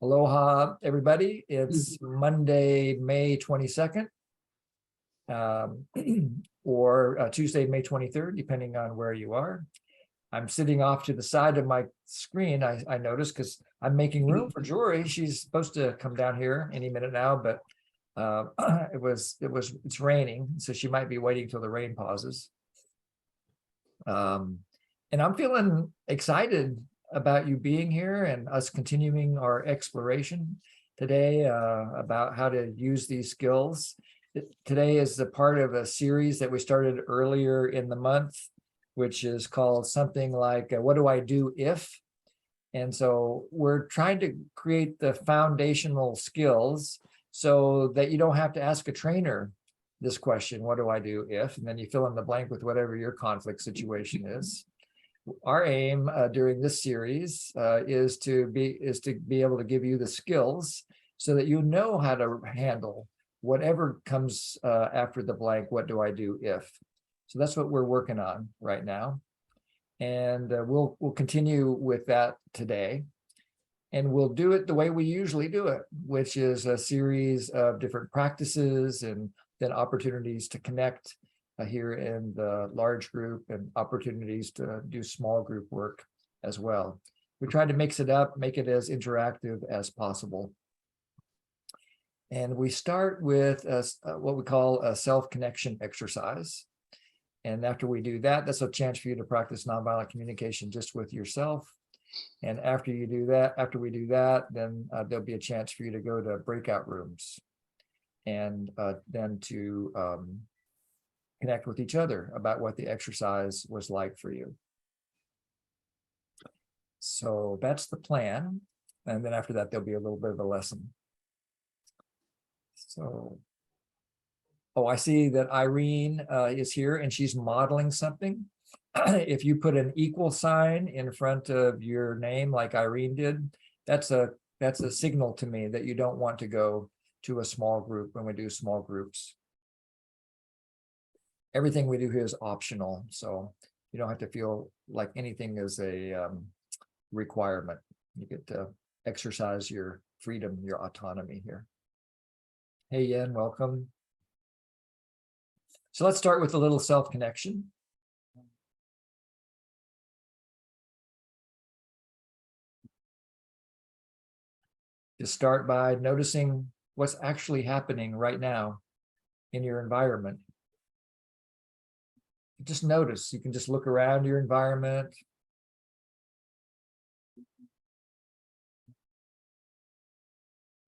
Aloha, everybody. It's Monday, May 22nd, or Tuesday, May 23rd, depending on where you are. I'm sitting off to the side of my screen, I noticed, because I'm making room for Jory. She's supposed to come down here any minute now, but it's raining, so she might be waiting till the rain pauses. And I'm feeling excited about you being here and us continuing our exploration today about how to use these skills. Today is the part of a series that we started earlier in the month, which is called something like, what do I do if? And so we're trying to create the foundational skills so that you don't have to ask a trainer this question, what do I do if? And then you fill in the blank with whatever your conflict situation is. Our aim during this series is to be able to give you the skills so that you know how to handle whatever comes after the blank, what do I do if? So that's what we're working on right now. And we'll continue with that today. And we'll do it the way we usually do it, which is a series of different practices and then opportunities to connect here in the large group and opportunities to do small group work as well. We tried to mix it up, make it as interactive as possible. And we start with what we call a self-connection exercise. And after we do that, that's a chance for you to practice nonviolent communication just with yourself. And after we do that, then there'll be a chance for you to go to breakout rooms and then to connect with each other about what the exercise was like for you. So that's the plan. And then after that, there'll be a little bit of a lesson. So, oh, I see that Irene is here and she's modeling something. If you put an equal sign in front of your name like Irene did, that's a signal to me that you don't want to go to a small group when we do small groups. Everything we do here is optional, so you don't have to feel like anything is a requirement. You get to exercise your freedom, your autonomy here. Hey, Yen, welcome. So let's start with a little self-connection. Just start by noticing what's actually happening right now in your environment. Just notice. You can just look around your environment.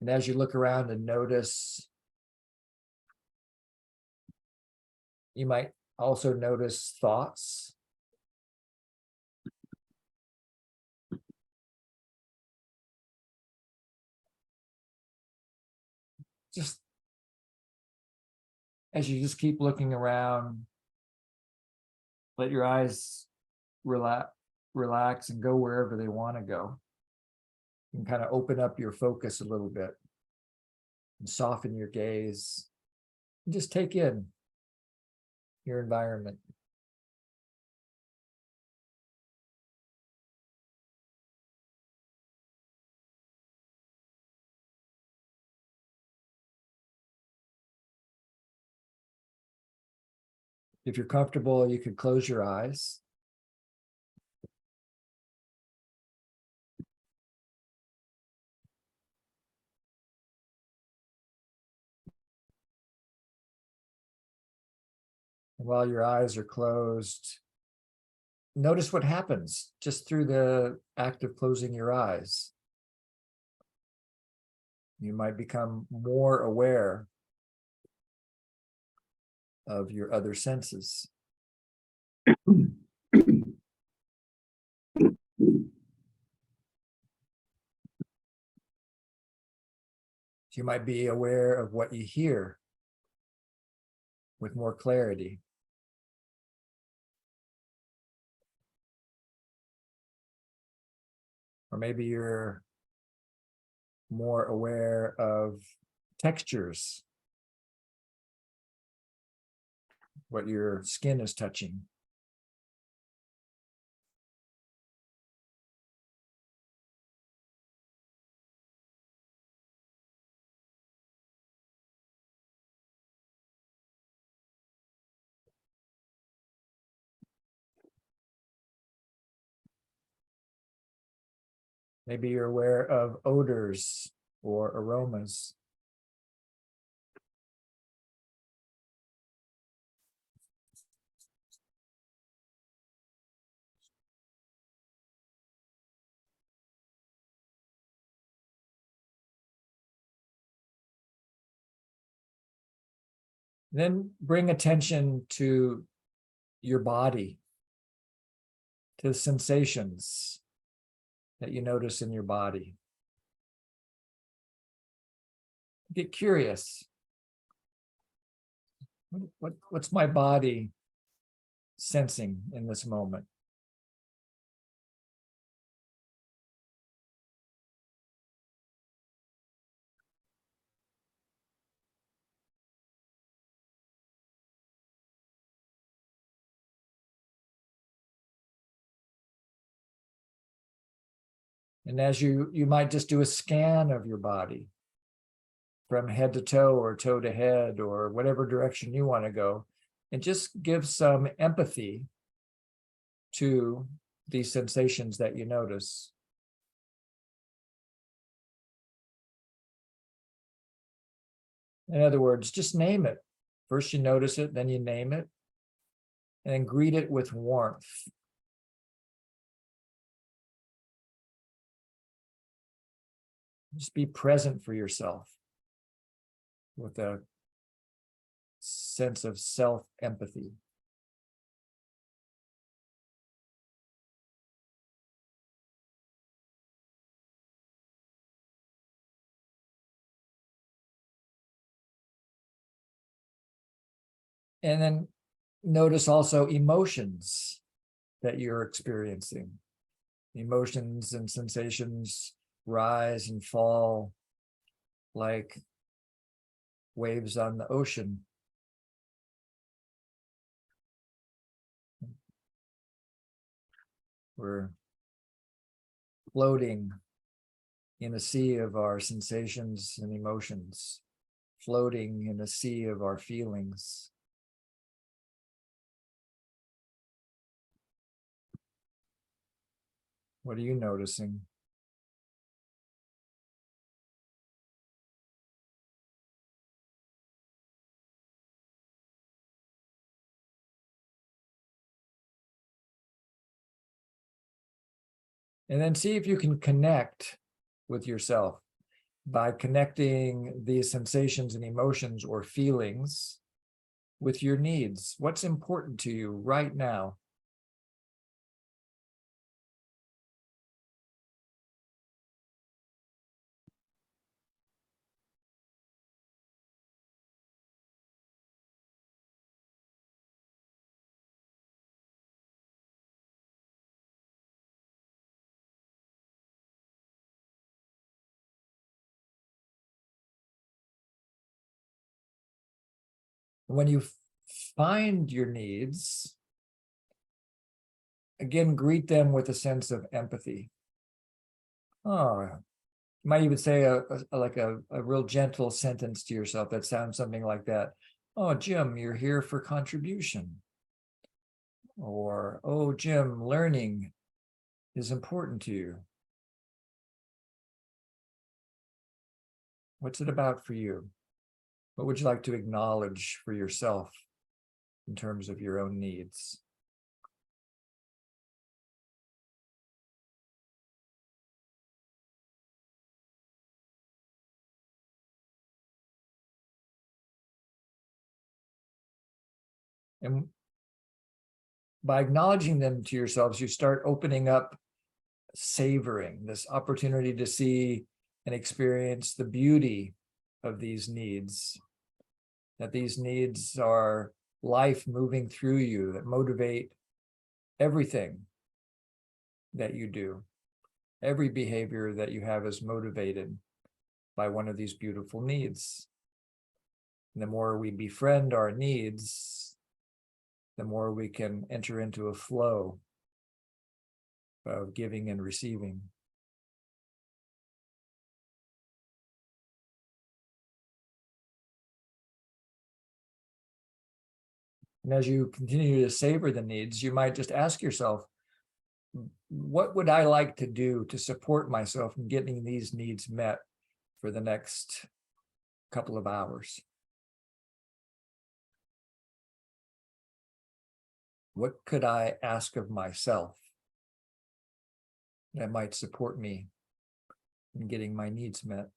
And as you look around and notice, you might also notice thoughts. Just as you just keep looking around, let your eyes relax and go wherever they want to go. You can kind of open up your focus a little bit and soften your gaze. And just take in your environment. If you're comfortable, you could close your eyes. And while your eyes are closed, notice what happens just through the act of closing your eyes. You might become more aware of your other senses. You might be aware of what you hear with more clarity. Or maybe you're more aware of textures, what your skin is touching. Maybe you're aware of odors or aromas. Then bring attention to your body, to the sensations that you notice in your body. Get curious. What's my body sensing in this moment? And as you might just do a scan of your body from head to toe or toe to head or whatever direction you want to go, and just give some empathy to these sensations that you notice. In other words, just name it. First you notice it, then you name it, and then greet it with warmth. Just be present for yourself with a sense of self-empathy. And then notice also emotions that you're experiencing. Emotions and sensations rise and fall like waves on the ocean. We're floating in a sea of our sensations and emotions, floating in a sea of our feelings. What are you noticing? And then see if you can connect with yourself by connecting these sensations and emotions or feelings with your needs. What's important to you right now? When you find your needs, again, greet them with a sense of empathy. Oh, you might even say a real gentle sentence to yourself that sounds something like that. Oh, Jim, you're here for contribution. Or, oh, Jim, learning is important to you. What's it about for you? What would you like to acknowledge for yourself in terms of your own needs? And by acknowledging them to yourselves, you start opening up, savoring this opportunity to see and experience the beauty of these needs, that these needs are life moving through you, that motivate everything that you do. Every behavior that you have is motivated by one of these beautiful needs. And the more we befriend our needs, the more we can enter into a flow of giving and receiving. And as you continue to savor the needs, you might just ask yourself, what would I like to do to support myself in getting these needs met for the next couple of hours? What could I ask of myself that might support me in getting my needs met?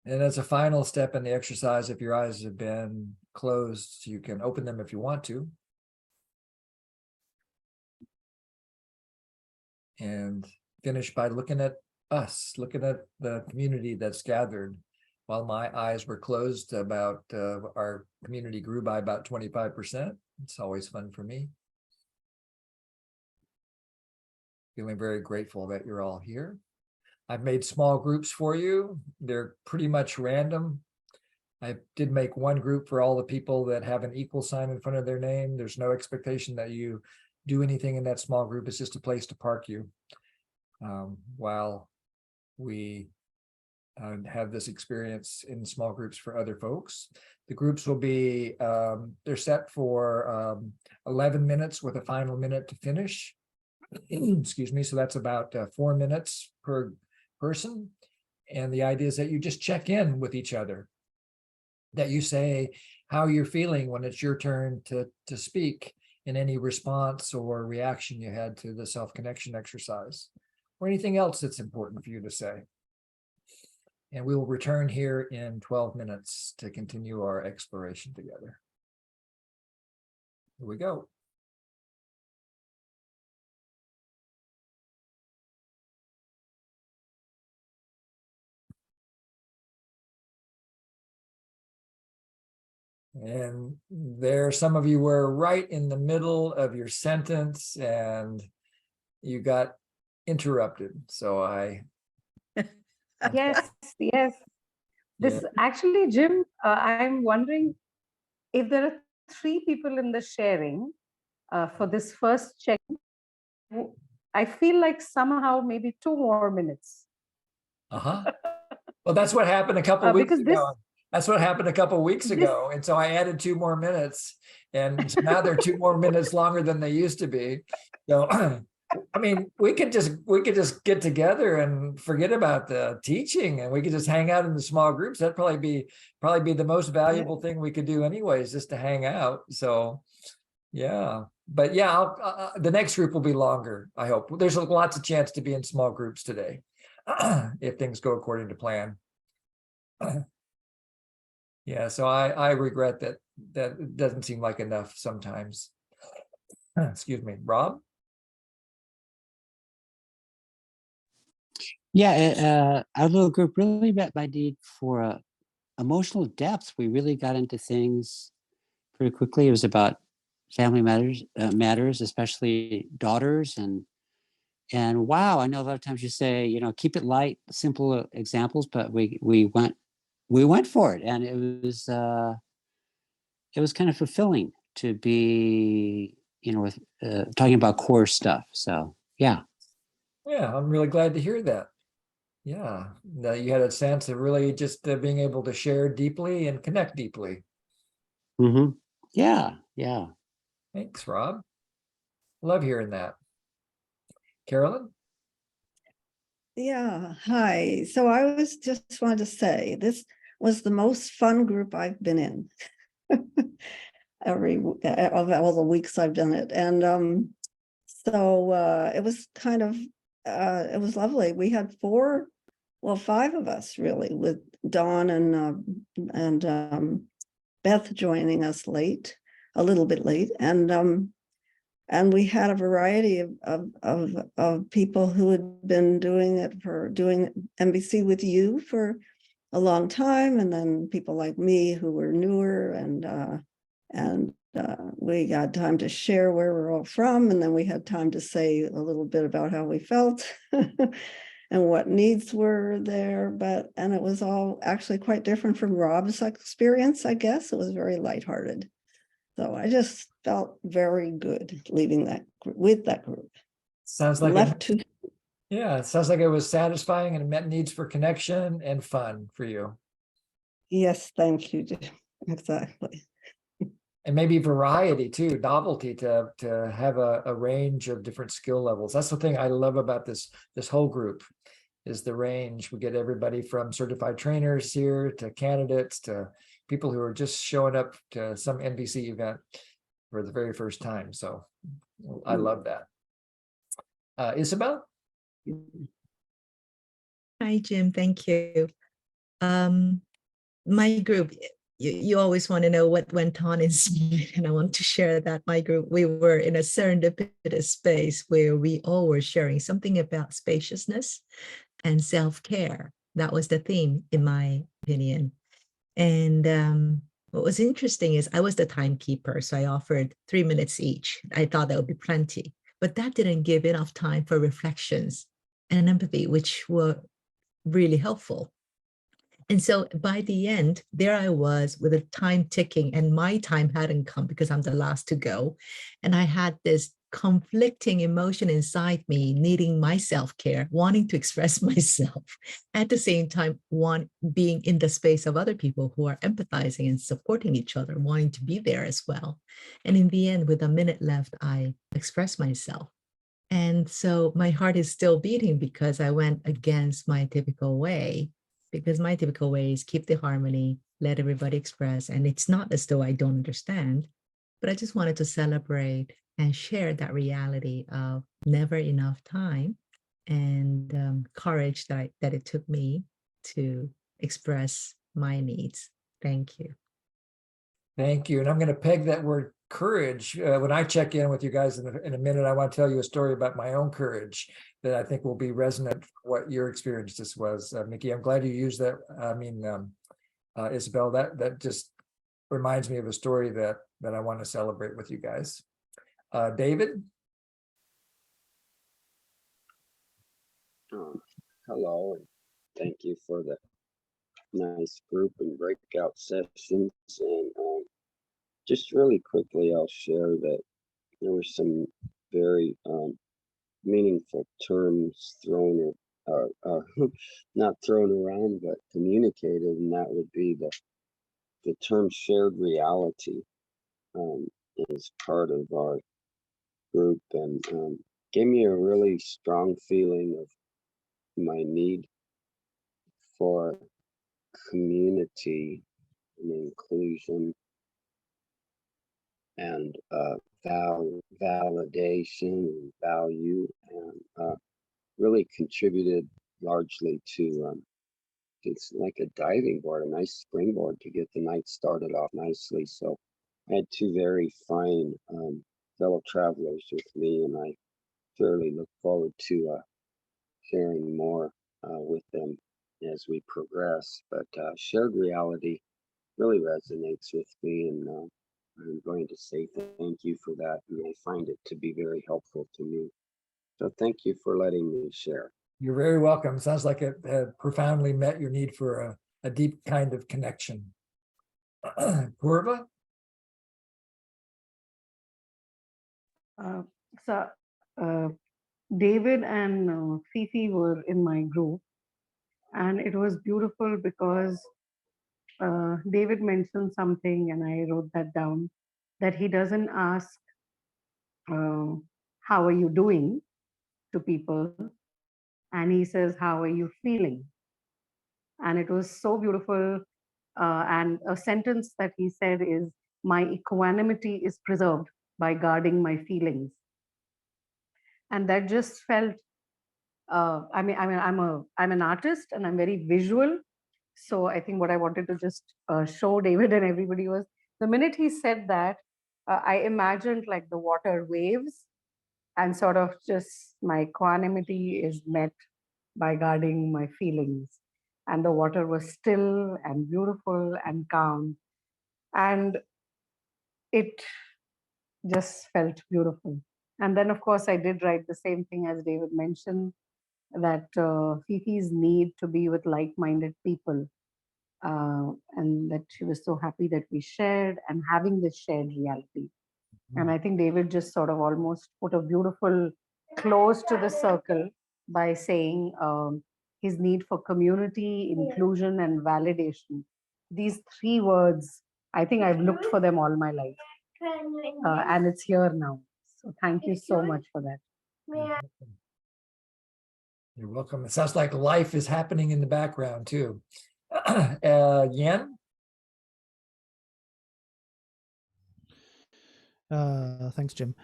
And as a final step in the exercise, if your eyes have been closed, you can open them if you want to. And finish by looking at us, looking at the community that's gathered. While my eyes were closed, about our community grew by about 25%. It's always fun for me. Feeling very grateful that you're all here. I've made small groups for you. They're pretty much random. I did make one group for all the people that have an equal sign in front of their name. There's no expectation that you do anything in that small group. It's just a place to park you while we have this experience in small groups for other folks. The groups will be, they're set for 11 minutes with a final minute to finish. Excuse me. So that's about 4 minutes per person. And the idea is that you just check in with each other, that you say how you're feeling when it's your turn to speak, in any response or reaction you had to the self-connection exercise, or anything else that's important for you to say. And we will return here in 12 minutes to continue our exploration together. Here we go. And there, some of you were right in the middle of your sentence and you got interrupted. So Yes. This actually, Jim, I'm wondering if there are 3 people in the sharing for this first check. I feel like somehow maybe 2 more minutes. Well, that's what happened a couple weeks ago. That's what happened a couple weeks ago. And so I added 2 more minutes. And so now they're 2 more minutes longer than they used to be. So, I mean, we could just get together and forget about the teaching, and we could just hang out in the small groups. That'd probably be the most valuable thing we could do anyways, just to hang out. So, yeah. But yeah, the next group will be longer, I hope. There's lots of chance to be in small groups today, if things go according to plan. Yeah, so I regret that it doesn't seem like enough sometimes. Excuse me, Rob? Yeah, our little group really met my need for emotional depth. We really got into things pretty quickly. It was about family matters, especially daughters, and wow, I know a lot of times you say, keep it light, simple examples, but we went for it, and it was kind of fulfilling to be, with talking about core stuff. So yeah. Yeah, I'm really glad to hear that. Yeah, that you had a sense of really just being able to share deeply and connect deeply. Mm-hmm. Yeah. Thanks, Rob. Love hearing that. Carolyn? Yeah, hi. So I was just wanted to say this was the most fun group I've been in of all the weeks I've done it. And so it was kind of it was lovely. We had 5 of us really, with Dawn and Beth joining us a little bit late, and we had a variety of people who had been doing MBC with you for a long time, and then people like me who were newer, and we got time to share where we're all from, and then we had time to say a little bit about how we felt and what needs were there. And it was all actually quite different from Rob's experience, I guess. It was very lighthearted. So I just felt very good leaving with that group. Sounds like, left to, yeah, it sounds like it was satisfying and it met needs for connection and fun for you. yes, thank you, Jim. Exactly. And maybe variety too, novelty to have a range of different skill levels. That's the thing I love about this whole group is the range. We get everybody from certified trainers here to candidates to people who are just showing up to some NVC event for the very first time. So I love that. Isabel? Hi, Jim. Thank you. My group, you always want to know what went on inside, and I want to share that my group, we were in a serendipitous space where we all were sharing something about spaciousness and self-care. That was the theme, in my opinion. And what was interesting is I was the timekeeper, so I offered 3 minutes each. I thought that would be plenty, but that didn't give enough time for reflections and empathy, which were really helpful. And so by the end, there I was with a time ticking, and my time hadn't come because I'm the last to go. And I had this conflicting emotion inside me, needing my self-care, wanting to express myself, at the same time, being in the space of other people who are empathizing and supporting each other, wanting to be there as well. And in the end, with a minute left, I expressed myself. And so my heart is still beating because I went against my typical way, because my typical way is keep the harmony, let everybody express. And it's not as though I don't understand, but I just wanted to celebrate and share that reality of never enough time and courage that it took me to express my needs. Thank you. Thank you. And I'm going to peg that word courage. When I check in with you guys in a minute, I want to tell you a story about my own courage that I think will be resonant for what your experience this was. Mickey, I'm glad you used that. I mean, Isabel, that just reminds me of a story that I want to celebrate with you guys. David? Hello, and thank you for the nice group and breakout sessions. And just really quickly, I'll share that there were some very meaningful terms thrown, not thrown around, but communicated, and that would be the term shared reality is part of our group, and gave me a really strong feeling of my need for community and inclusion and validation and value, and really contributed largely to it's like a diving board, a nice springboard to get the night started off nicely. So I had two very fine fellow travelers with me, and I thoroughly look forward to sharing more with them as we progress. But shared reality really resonates with me, and I'm going to say thank you for that, and I find it to be very helpful to me. So thank you for letting me share. You're very welcome. Sounds like it profoundly met your need for a deep kind of connection. Purva? David and Fifi were in my group, and it was beautiful because David mentioned something, and I wrote that down, that he doesn't ask, how are you doing to people, and he says, how are you feeling? And it was so beautiful. And a sentence that he said is, my equanimity is preserved by guarding my feelings. And that just felt, I'm an artist and I'm very visual. So I think what I wanted to just show David and everybody was, the minute he said that, I imagined like the water waves, and sort of just my equanimity is met by guarding my feelings. And the water was still and beautiful and calm. And it just felt beautiful. And then, of course, I did write the same thing as David mentioned, that Fifi's need to be with like-minded people. And that she was so happy that we shared and having this shared reality. And I think David just sort of almost put a beautiful close to the circle by saying his need for community, inclusion, and validation. These three words, I think I've looked for them all my life. And it's here now. So thank you so much for that. You're welcome. It sounds like life is happening in the background too. Yen? Thanks, Jim.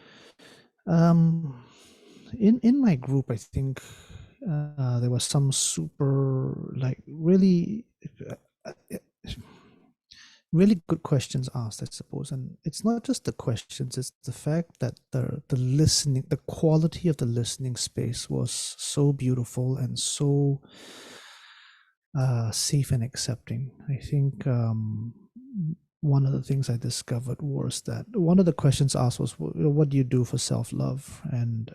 In my group, I think there was some super, like, really really good questions asked, I suppose. And it's not just the questions, it's the fact that the listening, the quality of the listening space was so beautiful and so safe and accepting. I think one of the things I discovered was that one of the questions asked was, what do you do for self-love? And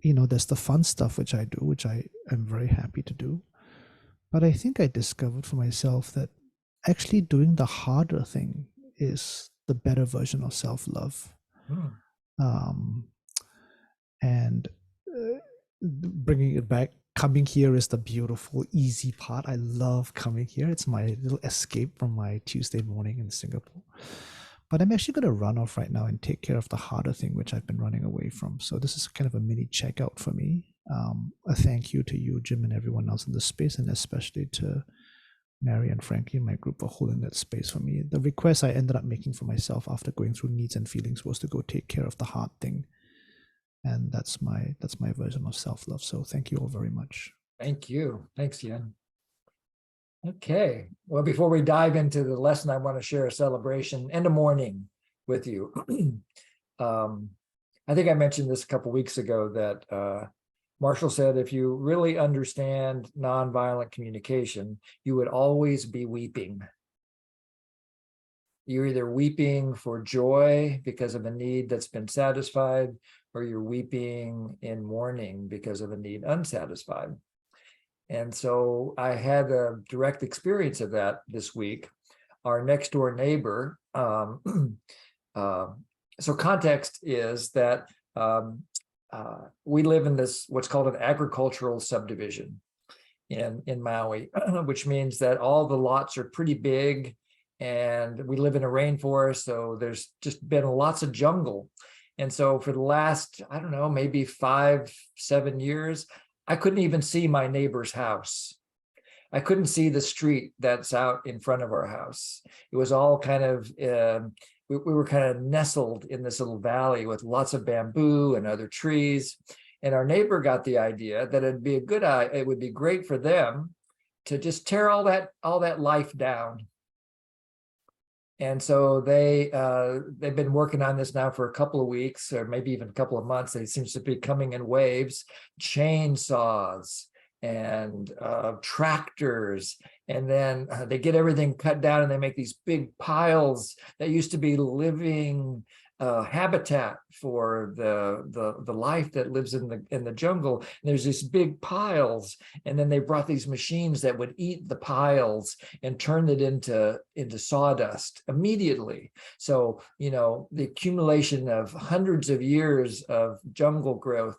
there's the fun stuff which I do, which I am very happy to do. But I think I discovered for myself that actually doing the harder thing is the better version of self-love. And bringing it back, coming here is the beautiful, easy part. I love coming here. It's my little escape from my Tuesday morning in Singapore. But I'm actually going to run off right now and take care of the harder thing, which I've been running away from. So this is kind of a mini checkout for me. A thank you to you, Jim, and everyone else in the space, and especially to Mary and Frankie in my group for holding that space for me. The request I ended up making for myself after going through needs and feelings was to go take care of the hard thing. And that's my version of self-love. So thank you all very much. Thank you. Thanks, Yen. Okay. Well, before we dive into the lesson, I want to share a celebration and a morning with you. I think I mentioned this a couple weeks ago that Marshall said, if you really understand nonviolent communication, you would always be weeping. You're either weeping for joy because of a need that's been satisfied, or you're weeping in mourning because of a need unsatisfied. And so I had a direct experience of that this week. Our next door neighbor, so context is that we live in this, what's called an agricultural subdivision in Maui, which means that all the lots are pretty big and we live in a rainforest. So there's just been lots of jungle. And so for the last, I don't know, maybe 5-7 years, I couldn't even see my neighbor's house. I couldn't see the street that's out in front of our house. It was all kind of, we were kind of nestled in this little valley with lots of bamboo and other trees. And our neighbor got the idea that it would be great for them to just tear all that life down. And so they've been working on this now for a couple of weeks, or maybe even a couple of months. It seems to be coming in waves, chainsaws and tractors. And then they get everything cut down and they make these big piles that used to be living habitat for the life that lives in the jungle. And there's these big piles, and then they brought these machines that would eat the piles and turn it into sawdust immediately. So the accumulation of hundreds of years of jungle growth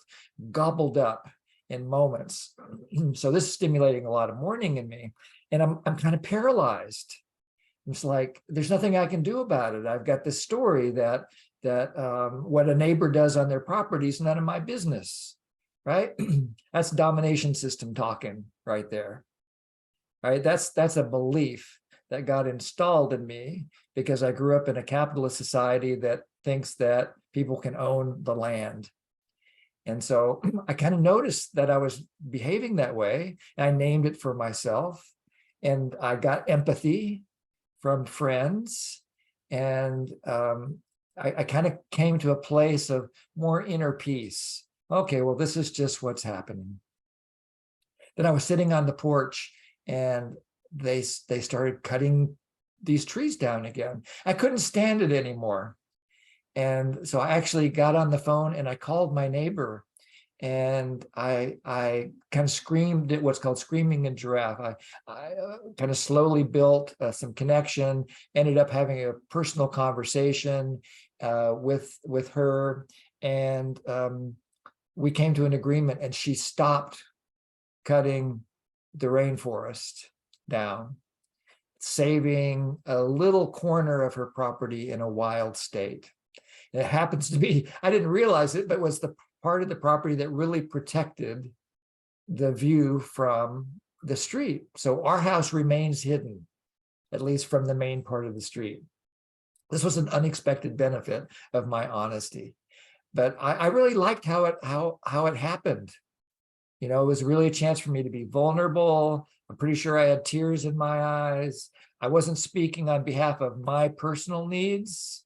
gobbled up in moments. So this is stimulating a lot of mourning in me, and I'm kind of paralyzed. It's like there's nothing I can do about it. I've got this story that what a neighbor does on their property is none of my business, right? That's domination system talking right there, right? That's a belief that got installed in me because I grew up in a capitalist society that thinks that people can own the land. And so I kind of noticed that I was behaving that way. And I named it for myself, and I got empathy from friends, and I kind of came to a place of more inner peace. Okay, well, this is just what's happening. Then I was sitting on the porch, and they started cutting these trees down again. I couldn't stand it anymore. And so I actually got on the phone and I called my neighbor, and I kind of screamed at what's called screaming in giraffe. I kind of slowly built some connection, ended up having a personal conversation with her, and we came to an agreement, and she stopped cutting the rainforest down, saving a little corner of her property in a wild state. It happens to be, I didn't realize it, but was the part of the property that really protected the view from the street. So our house remains hidden, at least from the main part of the street. This was an unexpected benefit of my honesty, but I really liked how it happened. You know, it was really a chance for me to be vulnerable. I'm pretty sure I had tears in my eyes. I wasn't speaking on behalf of my personal needs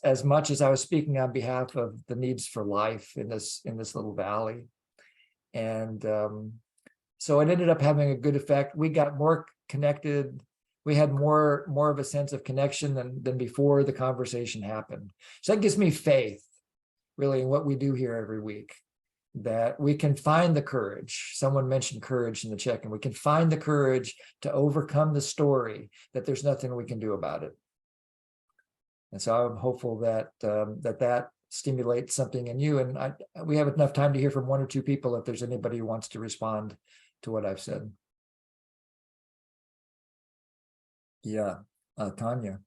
as much as I was speaking on behalf of the needs for life in this little valley. And so it ended up having a good effect. We got more connected. We had more of a sense of connection than before the conversation happened. So that gives me faith, really, in what we do here every week, that we can find the courage. Someone mentioned courage in the check-in. We can find the courage to overcome the story, that there's nothing we can do about it. And so I'm hopeful that that stimulates something in you. And we have enough time to hear from one or two people if there's anybody who wants to respond to what I've said. Yeah, Tanya.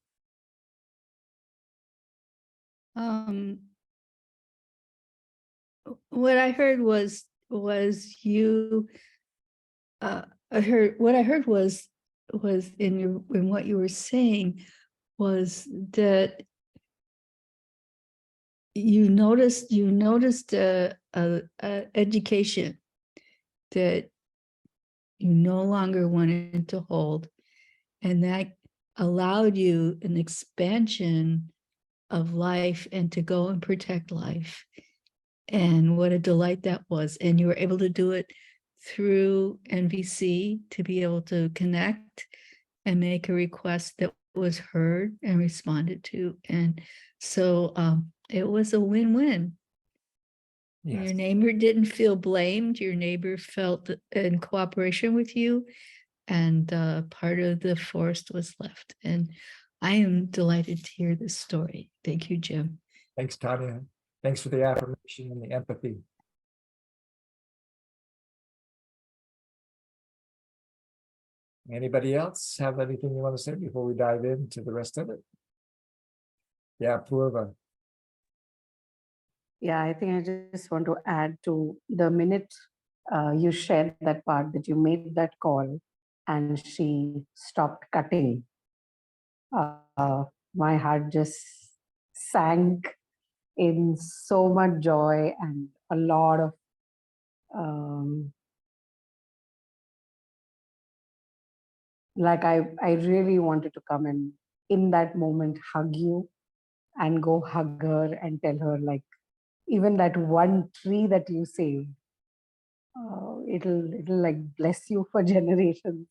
What I heard was you. I heard was in what you were saying was that you noticed a education that you no longer wanted to hold, and that allowed you an expansion of life and to go and protect life. And what a delight that was. And you were able to do it through NVC, to be able to connect and make a request that was heard and responded to. And so it was a win-win. Yes. Your neighbor didn't feel blamed. Your neighbor felt in cooperation with you, and part of the forest was left. And I am delighted to hear this story. Thank you, Jim. Thanks, Tanya. Thanks for the affirmation and the empathy. Anybody else have anything you want to say before we dive into the rest of it? Yeah, Purva. Yeah, I think I just want to add to the minute you shared that part, that you made that call and she stopped cutting. My heart just sank in so much joy and a lot of like I really wanted to come and in that moment hug you and go hug her and tell her, like, even that one tree that you saved, it'll like bless you for generations.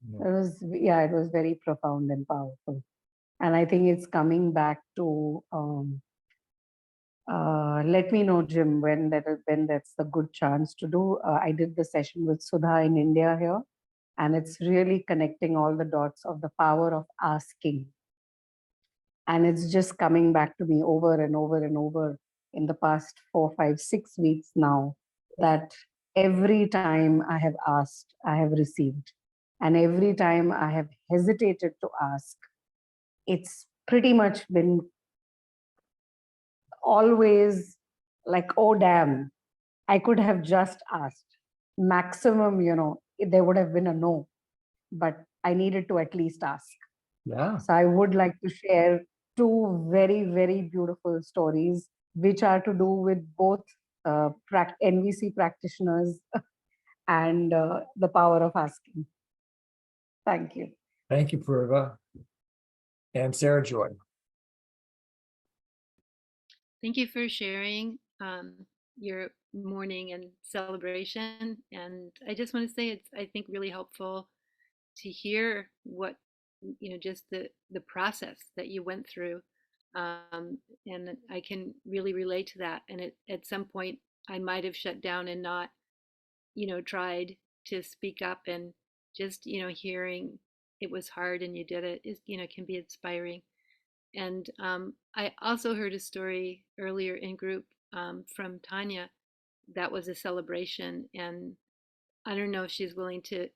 Yeah. It was very profound and powerful. And I think it's coming back to let me know, Jim, when that's a good chance to do. I did the session with Sudha in India here, and it's really connecting all the dots of the power of asking. And it's just coming back to me over and over and over in the past 4, 5, 6 weeks now, that every time I have asked, I have received. And every time I have hesitated to ask, it's pretty much been always like, oh, damn, I could have just asked. Maximum, there would have been a no, but I needed to at least ask. Yeah. So I would like to share 2 very, very beautiful stories, which are to do with both NVC practitioners and the power of asking. Thank you. Thank you, Purva. And Sarah Joy. Thank you for sharing your morning and celebration. And I just want to say it's, I think, really helpful to hear what, just the process that you went through. And I can really relate to that. And at some point, I might have shut down and not, tried to speak up, and just, hearing it was hard and you did it is, can be inspiring. And I also heard a story earlier in group from Tanya that was a celebration, and I don't know if she's willing to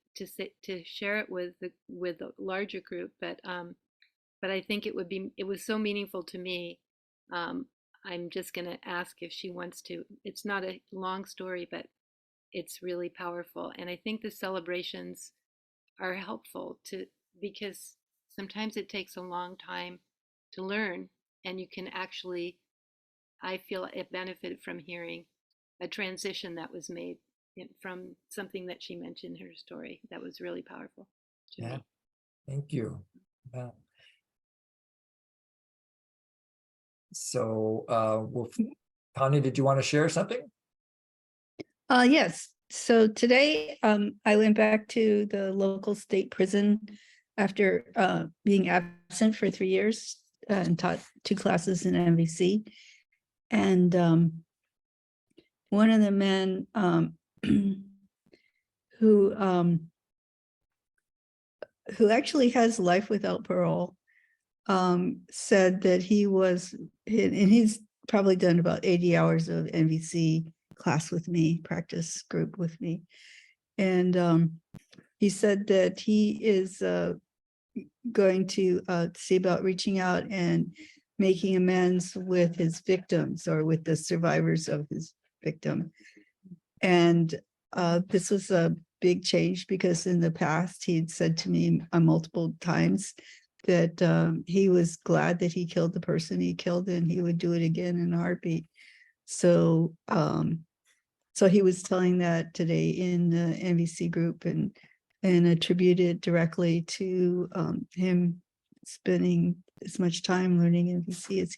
share it with the larger group, but I think it was so meaningful to me. I'm just going to ask if she wants to. It's not a long story, but it's really powerful, and I think the celebrations are helpful because sometimes it takes a long time to learn, and you can actually, I feel it benefited from hearing a transition that was made from something that she mentioned in her story. That was really powerful to Yeah, me. thank you. Yeah. So, well, Tanya, did you want to share something? Yes. So today, I went back to the local state prison after being absent for 3 years and taught 2 classes in MVC. And one of the men who actually has life without parole said that he was, and he's probably done about 80 hours of MVC class with me, practice group with me. And he said that he is going to see about reaching out and making amends with his victims or with the survivors of his victim. And this was a big change because in the past he'd said to me multiple times that he was glad that he killed the person he killed and he would do it again in a heartbeat. So so he was telling that today in the MVC group and attributed directly to him spending as much time learning MVC as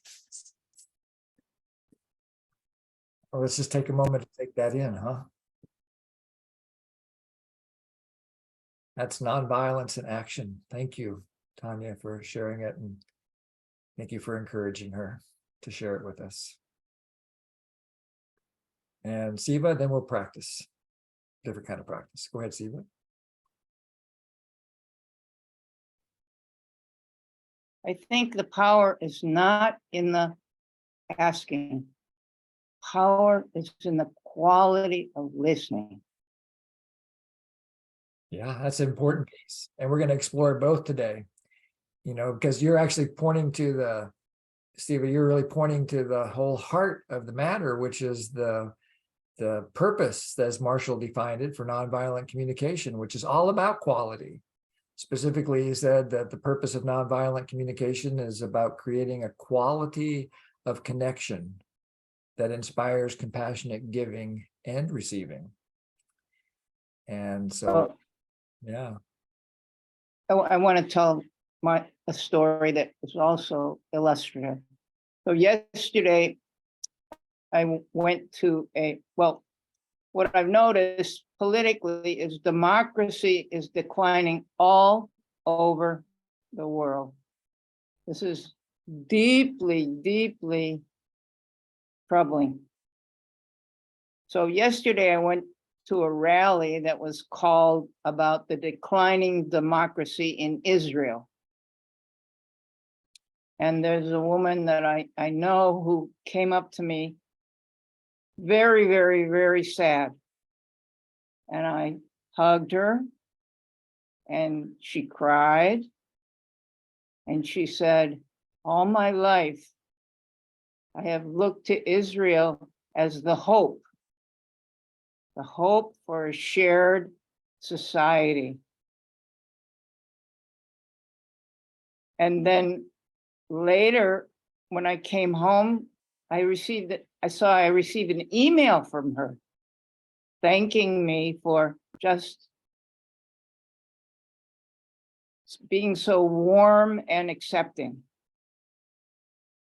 Well, let's just take a moment to take that in, huh? That's nonviolence in action. Thank you, Tanya, for sharing it, and thank you for encouraging her to share it with us. And Siva, then we'll practice. Different kind of practice. Go ahead, Siva. I think the power is not in the asking. Power is in the quality of listening. Yeah, that's an important piece. And we're going to explore both today, you know, because you're actually pointing to Steve, you're really pointing to the whole heart of the matter, which is the purpose, as Marshall defined it, for nonviolent communication, which is all about quality. Specifically, he said that the purpose of nonviolent communication is about creating a quality of connection that inspires compassionate giving and receiving. And so, yeah. I want to tell a story that is also illustrative. So yesterday, I went to what I've noticed politically is democracy is declining all over the world. This is deeply, deeply troubling. So yesterday I went to a rally that was called about the declining democracy in Israel. And there's a woman that I know who came up to me very, very, very sad. And I hugged her and she cried. And she said, all my life, I have looked to Israel as the hope for a shared society. And then later, when I came home, I received an email from her thanking me for just being so warm and accepting.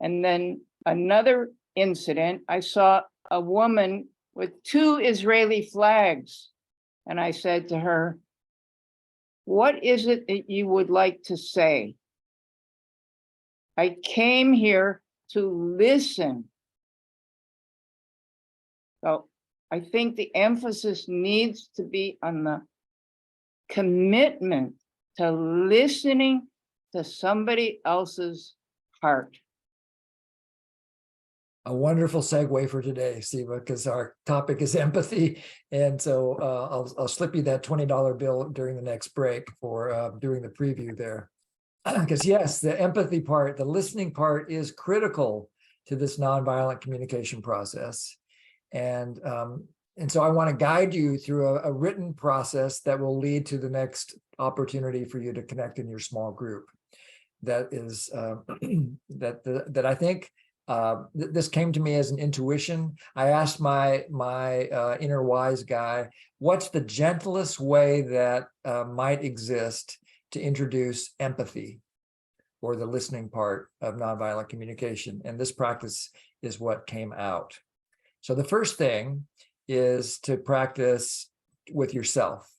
And then another incident, I saw a woman with 2 Israeli flags. And I said to her, what is it that you would like to say? I came here to listen. So I think the emphasis needs to be on the commitment to listening to somebody else's part. A wonderful segue for today, Siva, because our topic is empathy. And so I'll slip you that $20 bill during the next break for doing the preview there. Because yes, the empathy part, the listening part is critical to this nonviolent communication process. And so I want to guide you through a written process that will lead to the next opportunity for you to connect in your small group. That is that I think this came to me as an intuition. I asked my inner wise guy, what's the gentlest way that might exist to introduce empathy, or the listening part of nonviolent communication? And this practice is what came out. So the first thing is to practice with yourself,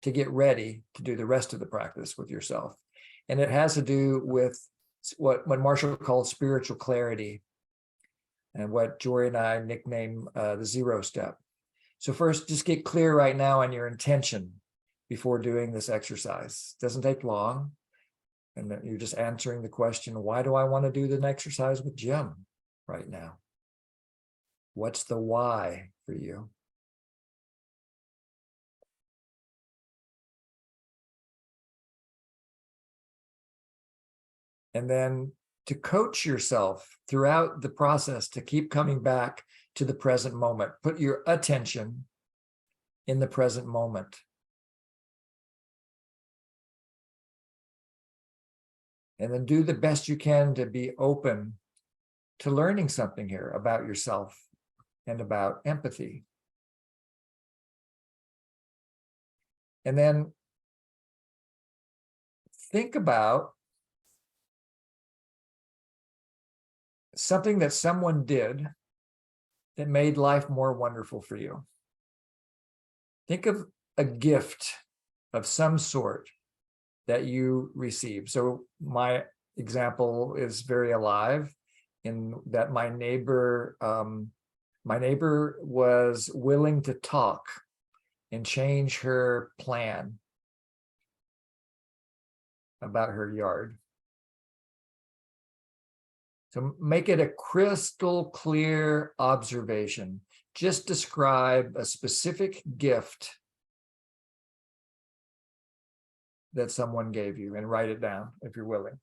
to get ready to do the rest of the practice with yourself. And it has to do with what Marshall called spiritual clarity, and what Jory and I nickname the 0 step. So first, just get clear right now on your intention before doing this exercise. It doesn't take long. And then you're just answering the question, why do I want to do the exercise with Jim right now? What's the why for you? And then to coach yourself throughout the process to keep coming back to the present moment. Put your attention in the present moment. And then do the best you can to be open to learning something here about yourself and about empathy. And then think about something that someone did that made life more wonderful for you. Think of a gift of some sort that you received. So my example is very alive in that my neighbor was willing to talk and change her plan about her yard. So make it a crystal clear observation. Just describe a specific gift that someone gave you and write it down if you're willing.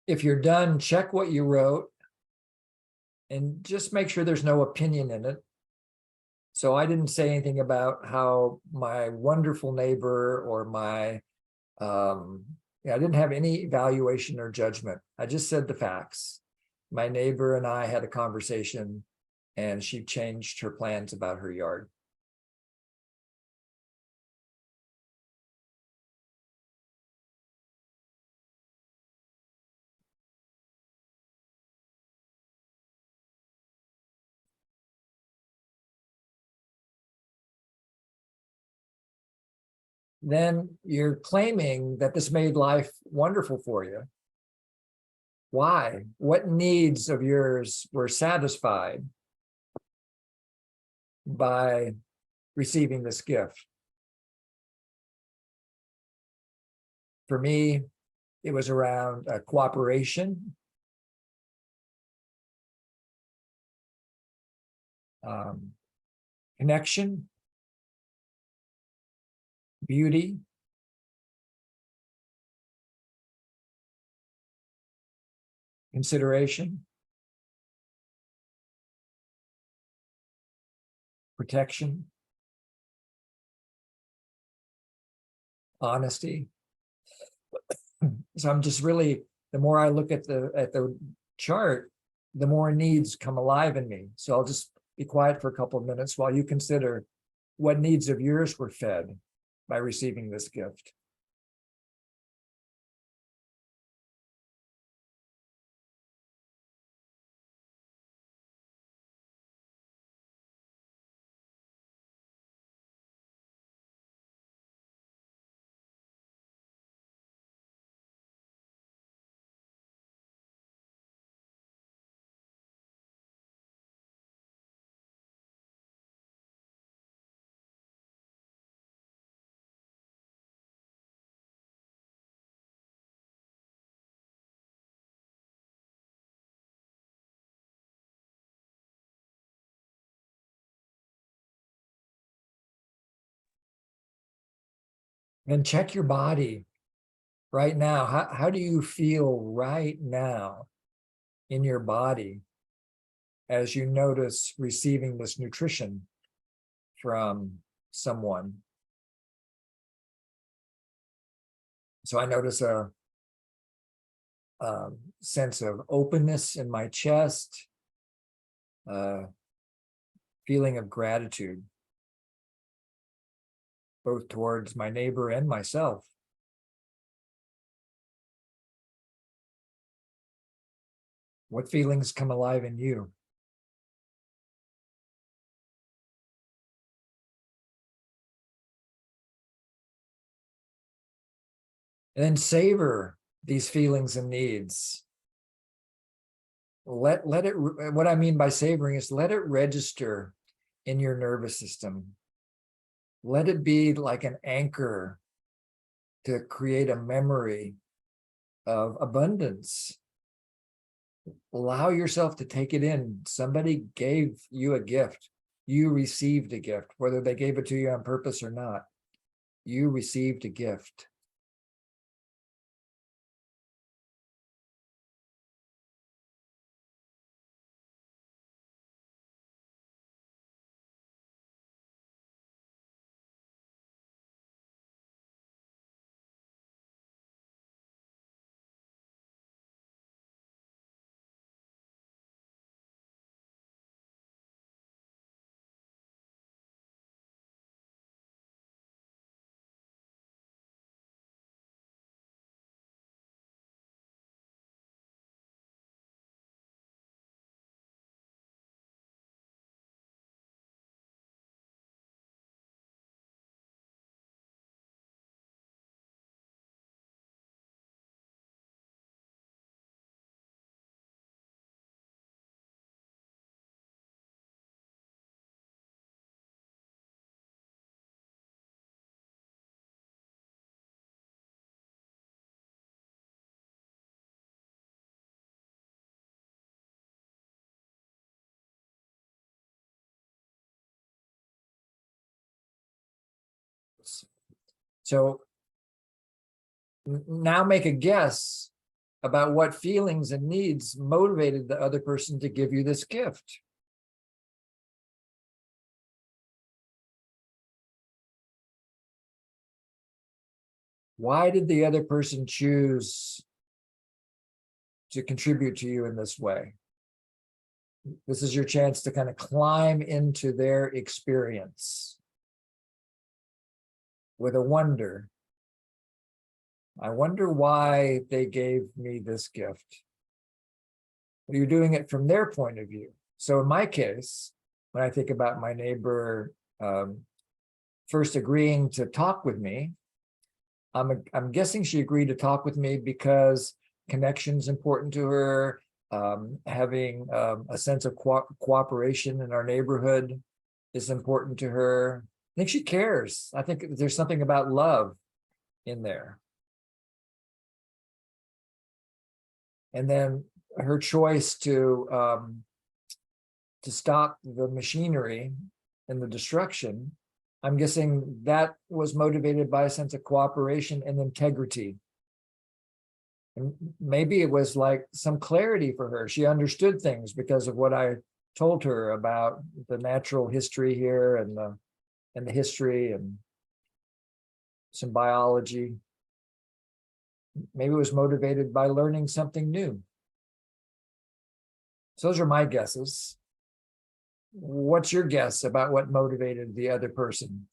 If you're done, check what you wrote and just make sure there's no opinion in it. So I didn't say anything about how my wonderful neighbor or I didn't have any evaluation or judgment. I just said the facts. My neighbor and I had a conversation and she changed her plans about her yard. Then you're claiming that this made life wonderful for you. Why? What needs of yours were satisfied by receiving this gift? For me, it was around cooperation, connection, beauty, consideration, protection, honesty. So I'm just really, the more I look at the chart, the more needs come alive in me. So I'll just be quiet for a couple of minutes while you consider what needs of yours were fed by receiving this gift. Then check your body right now. How do you feel right now in your body as you notice receiving this nutrition from someone? So I notice a sense of openness in my chest, feeling of gratitude, both towards my neighbor and myself. What feelings come alive in you? And then savor these feelings and needs. Let it, what I mean by savoring is let it register in your nervous system. Let it be like an anchor to create a memory of abundance. Allow yourself to take it in. Somebody gave you a gift. You received a gift, whether they gave it to you on purpose or not. You received a gift. So now make a guess about what feelings and needs motivated the other person to give you this gift. Why did the other person choose to contribute to you in this way? This is your chance to kind of climb into their experience with a wonder. I wonder why they gave me this gift. But you're doing it from their point of view. So in my case, when I think about my neighbor first agreeing to talk with me, I'm guessing she agreed to talk with me because connection's important to her, having a sense of cooperation in our neighborhood is important to her. I think she cares. I think there's something about love in there. And then her choice to stop the machinery and the destruction, I'm guessing that was motivated by a sense of cooperation and integrity. And maybe it was like some clarity for her. She understood things because of what I told her about the natural history here and the history and some biology. Maybe it was motivated by learning something new. So those are my guesses. What's your guess about what motivated the other person?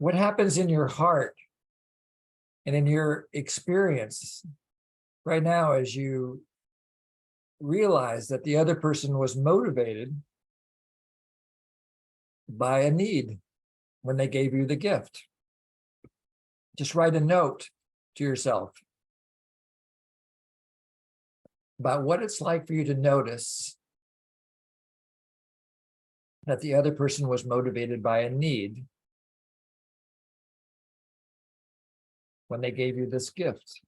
What happens in your heart and in your experience right now as you realize that the other person was motivated by a need when they gave you the gift? Just write a note to yourself about what it's like for you to notice that the other person was motivated by a need when they gave you this gift.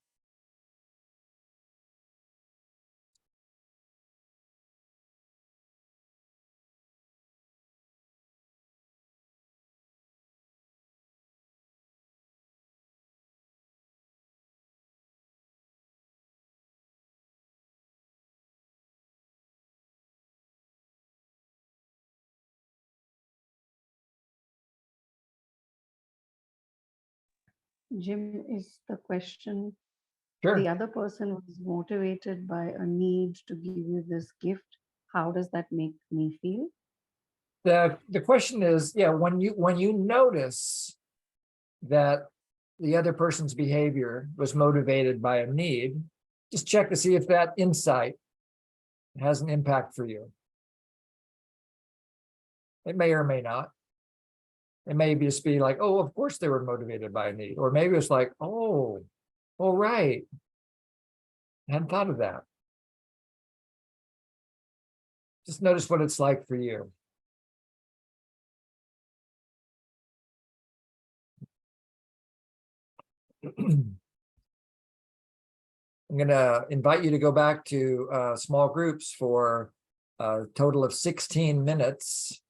Jim, is the question, Sure. the other person was motivated by a need to give you this gift. How does that make me feel? The question is, yeah, when you notice that the other person's behavior was motivated by a need, just check to see if that insight has an impact for you. It may or may not. It may just be like, oh, of course they were motivated by a need. Or maybe it's like, oh, all right. I hadn't thought of that. Just notice what it's like for you. I'm going to invite you to go back to small groups for a total of 16 minutes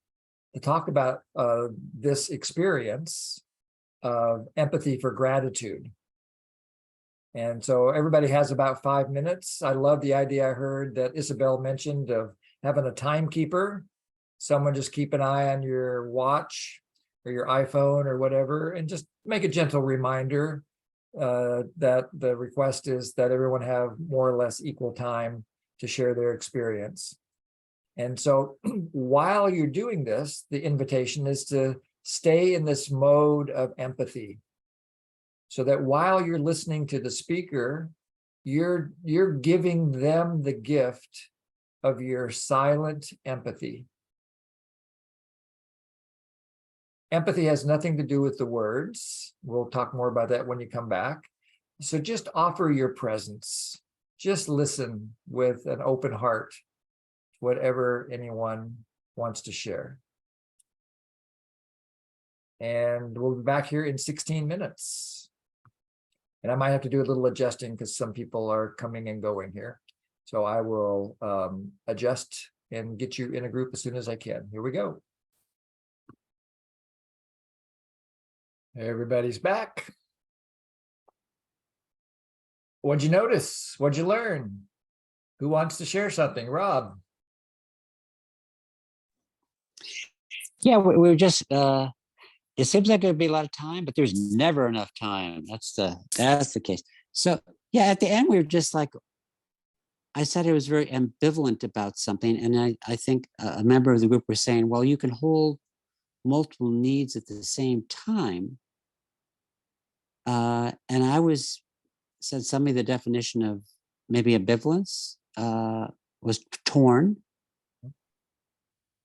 to talk about this experience of empathy for gratitude. And so everybody has about 5 minutes. I love the idea I heard that Isabel mentioned of having a timekeeper, someone just keep an eye on your watch or your iPhone or whatever, and just make a gentle reminder that the request is that everyone have more or less equal time to share their experience. And so while you're doing this, the invitation is to stay in this mode of empathy, so that while you're listening to the speaker, you're giving them the gift of your silent empathy. Empathy has nothing to do with the words. We'll talk more about that when you come back. So just offer your presence. Just listen with an open heart, whatever anyone wants to share. And we'll be back here in 16 minutes. And I might have to do a little adjusting because some people are coming and going here. So I will adjust and get you in a group as soon as I can. Here we go. Everybody's back. What'd you notice? What'd you learn? Who wants to share something? Rob. Yeah, we were just, it seems like there'd be a lot of time, but there's never enough time. That's the case. So yeah, at the end, we were just like, I said I was very ambivalent about something. And I think a member of the group was saying, well, you can hold multiple needs at the same time. And I said something, the definition of maybe ambivalence was torn.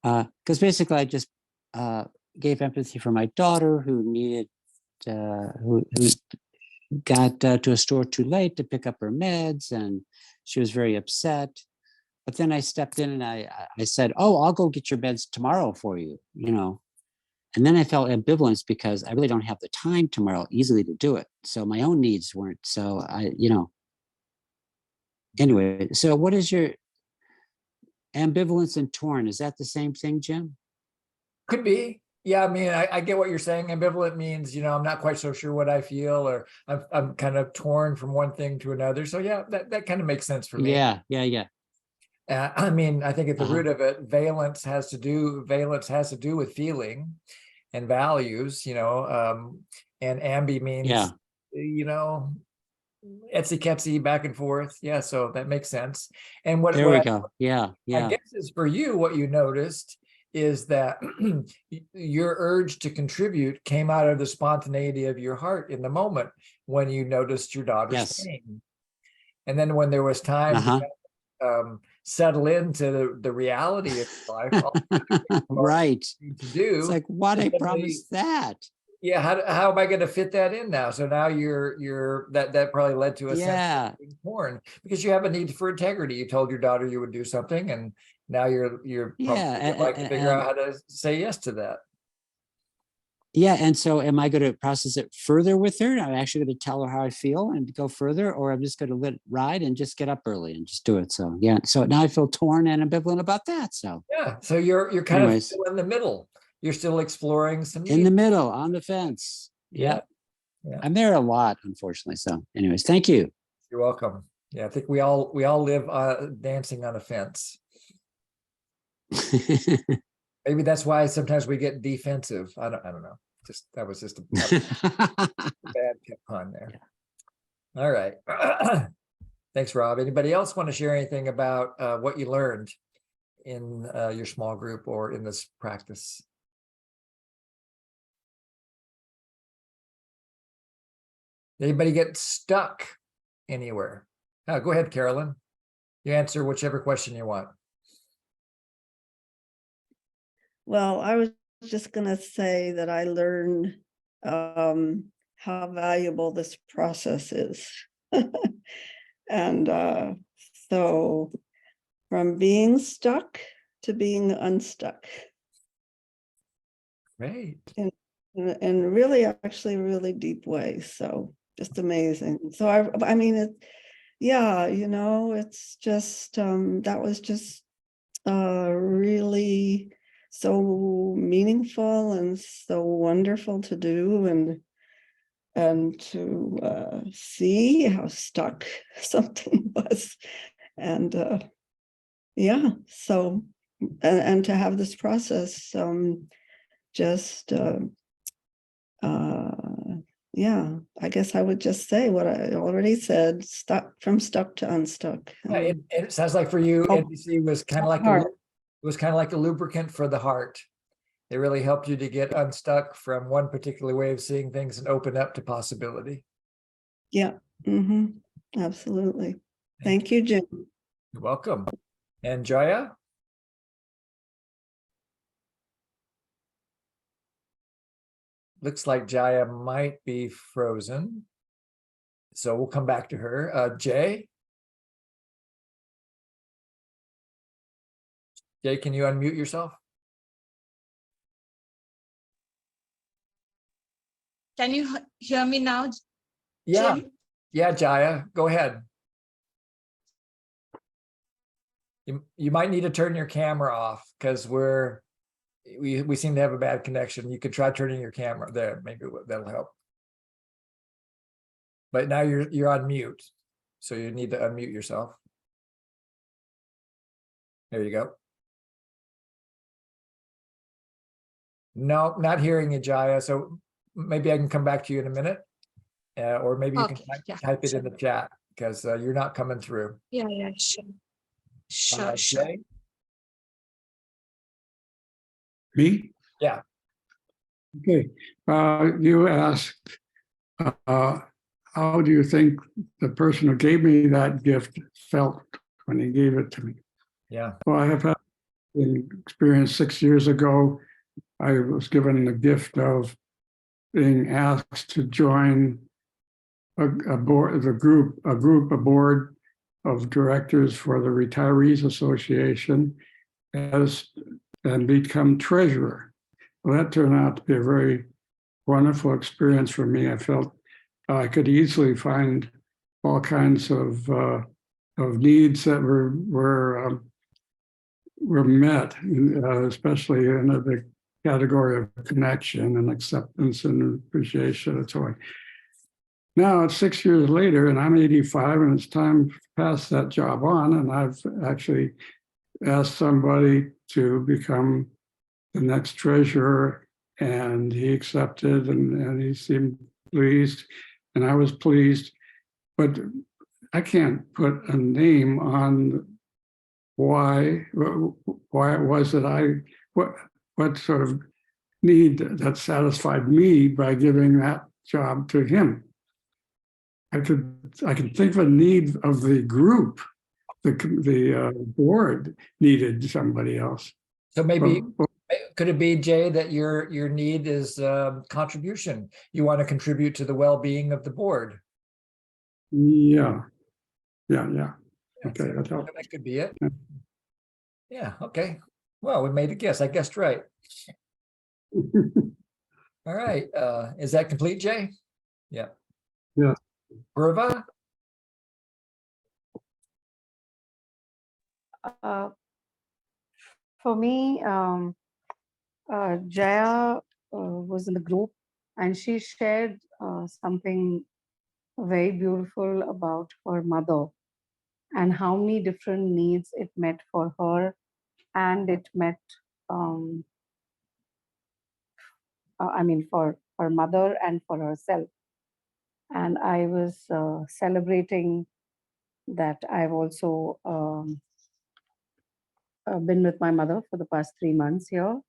Because basically I just gave empathy for my daughter who needed, who got to a store too late to pick up her meds, and she was very upset. But then I stepped in and I said, oh, I'll go get your meds tomorrow for you, you know. And then I felt ambivalence because I really don't have the time tomorrow easily to do it. So my own needs weren't. So anyway, so what is your ambivalence and torn? Is that the same thing, Jim? Could be. Yeah, I mean, I get what you're saying. Ambivalent means, I'm not quite so sure what I feel, or I'm kind of torn from one thing to another. So yeah, that kind of makes sense for me. Yeah. I mean, I think at the Uh-huh. root of it, valence has to do with feeling and values, and ambi means, Yeah. etsy ketsy back and forth. Yeah, so that makes sense. And what, There we go. Yeah. I guess is for you, what you noticed is that your urge to contribute came out of the spontaneity of your heart in the moment when you noticed your daughter's Yes. pain. And then when there was time Uh-huh. to settle into the reality of life, all Right. you need to do. It's like, what I suddenly- promised that. Yeah, how am I going to fit that in now? So now you're that probably led to a sense Yeah. of being torn because you have a need for integrity. You told your daughter you would do something, and now you're Yeah, probably would like to figure out how to say yes to that. Yeah. And so am I going to process it further with her? I'm actually going to tell her how I feel and go further, or I'm just going to let it ride and just get up early and just do it. So yeah. So now I feel torn and ambivalent about that. So Yeah, so you're kind Anyways. of still in the middle. You're still exploring some in the needs. middle, on the fence. Yeah. Yeah. I'm there a lot, unfortunately. So anyways, thank you. You're welcome. Yeah, I think we all live dancing on a fence. Maybe that's why sometimes we get defensive. I don't know. That was just a bad pun there. Yeah. All right. Thanks, Rob. Anybody else want to share anything about what you learned in your small group or in this practice? Anybody get stuck anywhere? Go ahead, Carolyn. You answer whichever question you want. Well, I was just gonna say that I learned how valuable this process is. And so from being stuck to being unstuck. Great. In really, actually really deep ways. So just amazing. So I mean, it's just, that was just really so meaningful and so wonderful to do, and to see how stuck something was. And so, and to have this process, I guess I would just say what I already said: stuck to unstuck. Yeah, it sounds like for you, NDC was kind of like a lubricant for the heart. It really helped you to get unstuck from one particular way of seeing things and open up to possibility. Yeah, absolutely. Thank you, Jim. You're welcome. And Jaya? Looks like Jaya might be frozen. So we'll come back to her. Jay? Jay, can you unmute yourself? Can you hear me now? Yeah. Jim? Yeah, Jaya, go ahead. You might need to turn your camera off because we seem to have a bad connection. You could try turning your camera there. Maybe that'll help. But now you're on mute, so you need to unmute yourself. There you go. No, not hearing you, Jaya. So maybe I can come back to you in a minute, or maybe you can type it in the chat because you're not coming through. Yeah, sure. Sure. Jay? Me? Yeah. Okay. You asked, how do you think the person who gave me that gift felt when he gave it to me? Yeah. Well, I have had an experience 6 years ago. I was given the gift of being asked to join a board of directors for the Retirees Association and become treasurer. well, that turned out to be a very wonderful experience for me. I felt I could easily find all kinds of needs that were met, especially in the category of connection and acceptance and appreciation and so on. Now it's 6 years later, and I'm 85, and it's time to pass that job on. And I've actually asked somebody to become the next treasurer, and he accepted, and he seemed pleased, and I was pleased. But I can't put a name on why it was that what sort of need that satisfied me by giving that job to him. I can think of a need of the group. The board needed somebody else. So maybe, could it be, Jay, that your need is contribution? You want to contribute to the well-being of the board? Yeah. Okay, So that helps. that could be it. Yeah, okay. Well, we made a guess. I guessed right. All right. Is that complete, Jay? Yeah. Yeah. Purva? For me, Jaya was in the group, and she shared something very beautiful about her mother and how many different needs it met for her, and it met, I mean, for her mother and for herself. And I was celebrating that I've also been with my mother for the past 3 months here,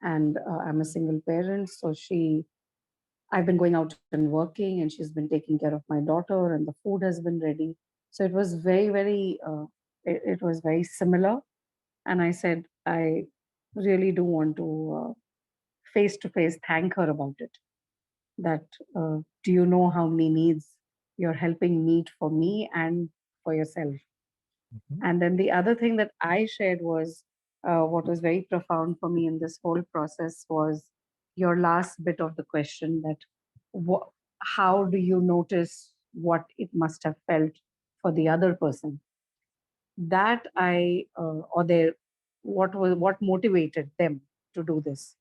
and I'm a single parent. So I've been going out and working, and she's been taking care of my daughter, and the food has been ready. So it was very, very, it was very similar. And I said, I really do want to face-to-face thank her about it. That, do you know how many needs you're helping meet for me and for yourself? And then the other thing that I shared was what was very profound for me in this whole process was your last bit of the question, that how do you notice what it must have felt for the other person? That what motivated them to do this?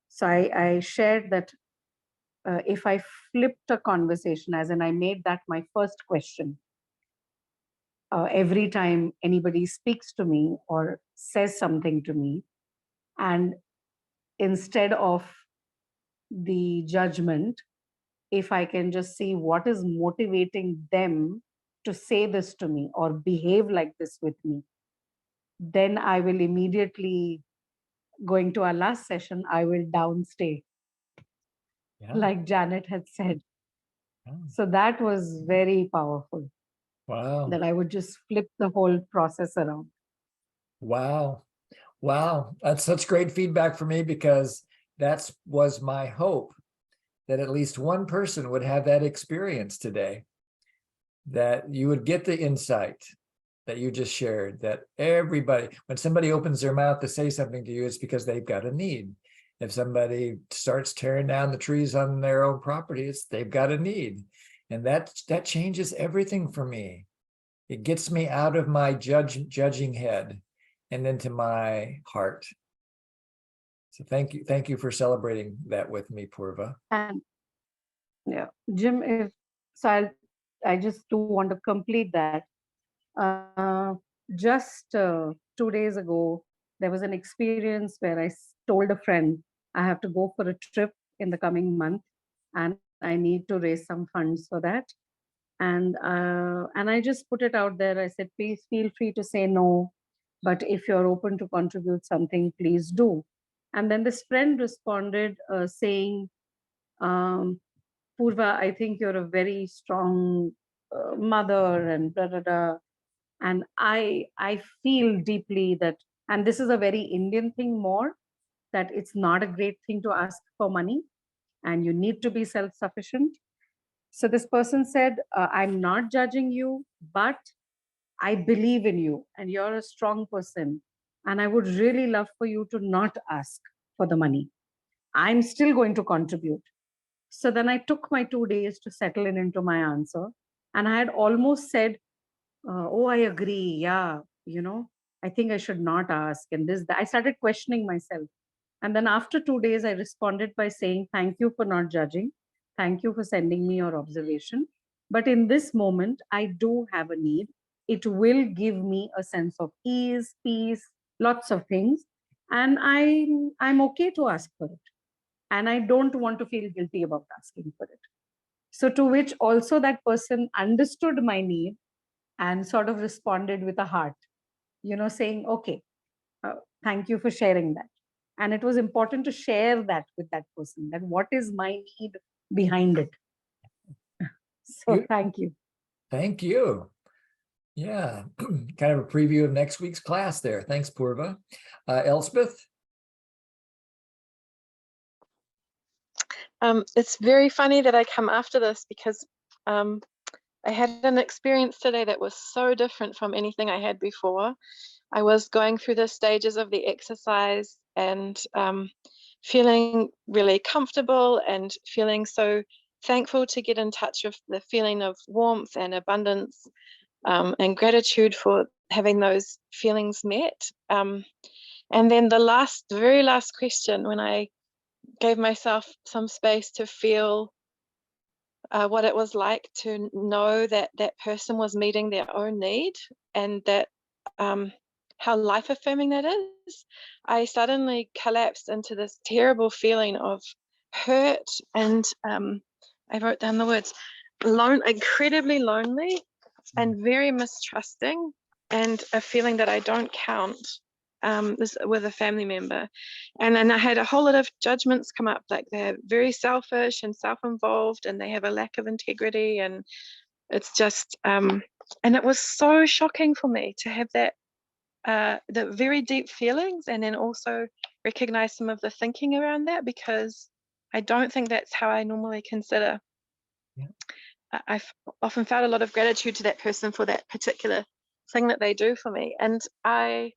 So I shared that if I flipped a conversation, as in I made that my first question, every time anybody speaks to me or says something to me, and instead of the judgment, if I can just see what is motivating them to say this to me or behave like this with me, then I will immediately, going to our last session, I will downstay, like Janet had said. So that was very powerful. Wow. That I would just flip the whole process around. Wow. Wow. That's such great feedback for me, because that was my hope, that at least one person would have that experience today, that you would get the insight that you just shared, that everybody, when somebody opens their mouth to say something to you, it's because they've got a need. If somebody starts tearing down the trees on their own property, they've got a need. And that changes everything for me. It gets me out of my judging head and into my heart. So thank you for celebrating that with me, Purva. And yeah, Jim, I just do want to complete that. Just 2 days ago, there was an experience where I told a friend I have to go for a trip in the coming month, and I need to raise some funds for that. And I just put it out there. I said, please feel free to say no, but if you're open to contribute something, please do. And then this friend responded saying, Purva, I think you're a very strong mother and blah, blah, blah. And I feel deeply that, and this is a very Indian thing more, that it's not a great thing to ask for money and you need to be self-sufficient. So this person said, I'm not judging you, but I believe in you and you're a strong person. And I would really love for you to not ask. for the money. I'm still going to contribute. So then I took my 2 days to settle in into my answer. And I had almost said, oh, I agree. Yeah, I think I should not ask. And I started questioning myself. And then after 2 days, I responded by saying, thank you for not judging. Thank you for sending me your observation. But in this moment, I do have a need. It will give me a sense of ease, peace, lots of things. And I'm okay to ask for it. And I don't want to feel guilty about asking for it. So to which also that person understood my need and sort of responded with a heart, saying, okay, thank you for sharing that. And it was important to share that with that person, that what is my need behind it. So thank you. Thank you. Yeah, kind of a preview of next week's class there. Thanks, Purva. Elspeth? It's very funny that I come after this because I had an experience today that was so different from anything I had before. I was going through the stages of the exercise and feeling really comfortable and feeling so thankful to get in touch with the feeling of warmth and abundance and gratitude for having those feelings met. And then the very last question, when I gave myself some space to feel what it was like to know that that person was meeting their own need, and that how life affirming that is, I suddenly collapsed into this terrible feeling of hurt and I wrote down the words, incredibly lonely and very mistrusting, and a feeling that I don't count this with a family member. And then I had a whole lot of judgments come up, like they're very selfish and self-involved and they have a lack of integrity, and it's just and it was so shocking for me to have that the very deep feelings, and then also recognize some of the thinking around that, because I don't think that's how I normally consider. I've often felt a lot of gratitude to that person for that particular thing that they do for me. And I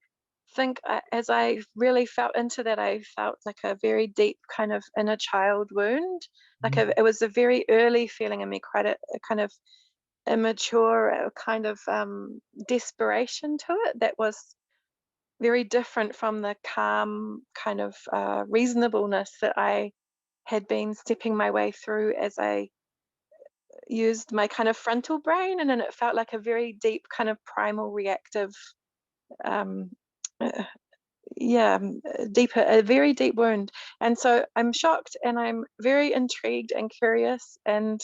think as I really felt into that, I felt like a very deep kind of inner child wound. Like it was a very early feeling in me, quite a kind of immature kind of desperation to it that was very different from the calm kind of reasonableness that I had been stepping my way through as I used my kind of frontal brain. And then it felt like a very deep kind of primal reactive a very deep wound. And so I'm shocked and I'm very intrigued and curious, and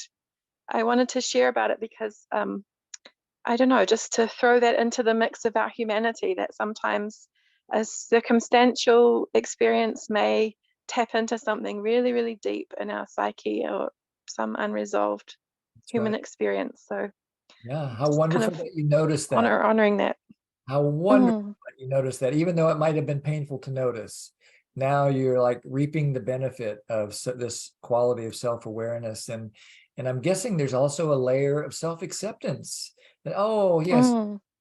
I wanted to share about it because I don't know, just to throw that into the mix of our humanity, that sometimes a circumstantial experience may tap into something really, really deep in our psyche or some unresolved human experience. So yeah, how wonderful kind of that you noticed that. Honoring that. How wonderful that you noticed that, even though it might have been painful to notice. Now you're like reaping the benefit of this quality of self-awareness. And I'm guessing there's also a layer of self-acceptance that, oh yes,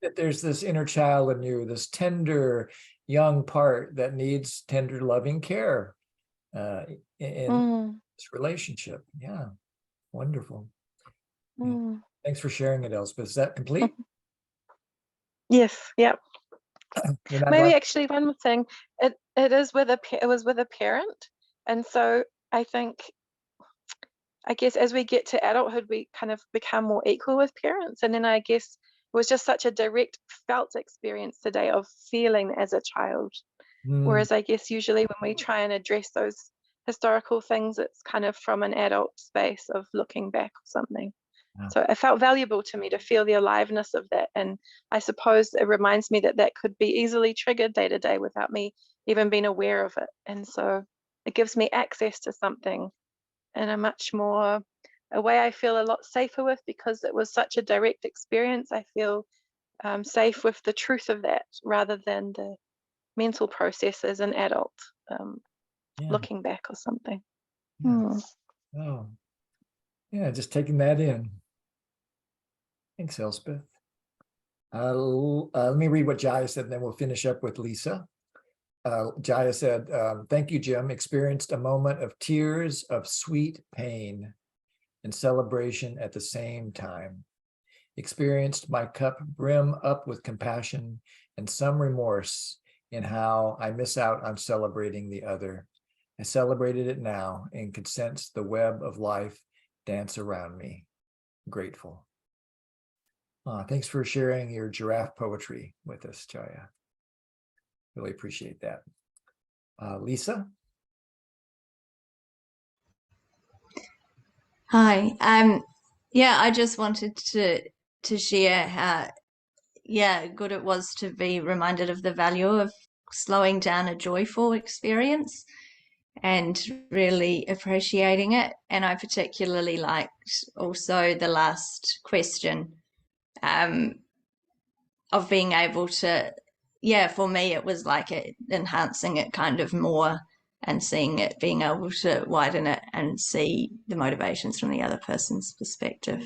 that there's this inner child in you, this tender young part that needs tender, loving care in this relationship. Yeah, wonderful. Yeah. Thanks for sharing it, Elspeth. Is that complete? Yes. Yep. Maybe actually one more thing. It was with a parent, and so I guess as we get to adulthood, we kind of become more equal with parents. And then I guess it was just such a direct felt experience today of feeling as a child. Whereas I guess usually when we try and address those historical things, it's kind of from an adult space of looking back or something. So it felt valuable to me to feel the aliveness of that. And I suppose it reminds me that that could be easily triggered day to day without me even being aware of it. And so it gives me access to something in a way I feel a lot safer with, because it was such a direct experience. I feel safe with the truth of that rather than the mental process as an adult looking back or something. Oh, yeah, just taking that in. Thanks, Elspeth. Let me read what Jaya said, and then we'll finish up with Lisa. Jaya said, thank you, Jim. Experienced a moment of tears of sweet pain and celebration at the same time. Experienced my cup brim up with compassion and some remorse in how I miss out on celebrating the other. I celebrated it now and could sense the web of life dance around me. Grateful. Thanks for sharing your giraffe poetry with us, Jaya. Really appreciate that. Lisa? Hi. Yeah, I just wanted to share how good it was to be reminded of the value of slowing down a joyful experience and really appreciating it. And I particularly liked also the last question of being able to, for me, it was like enhancing it kind of more and seeing it, being able to widen it and see the motivations from the other person's perspective.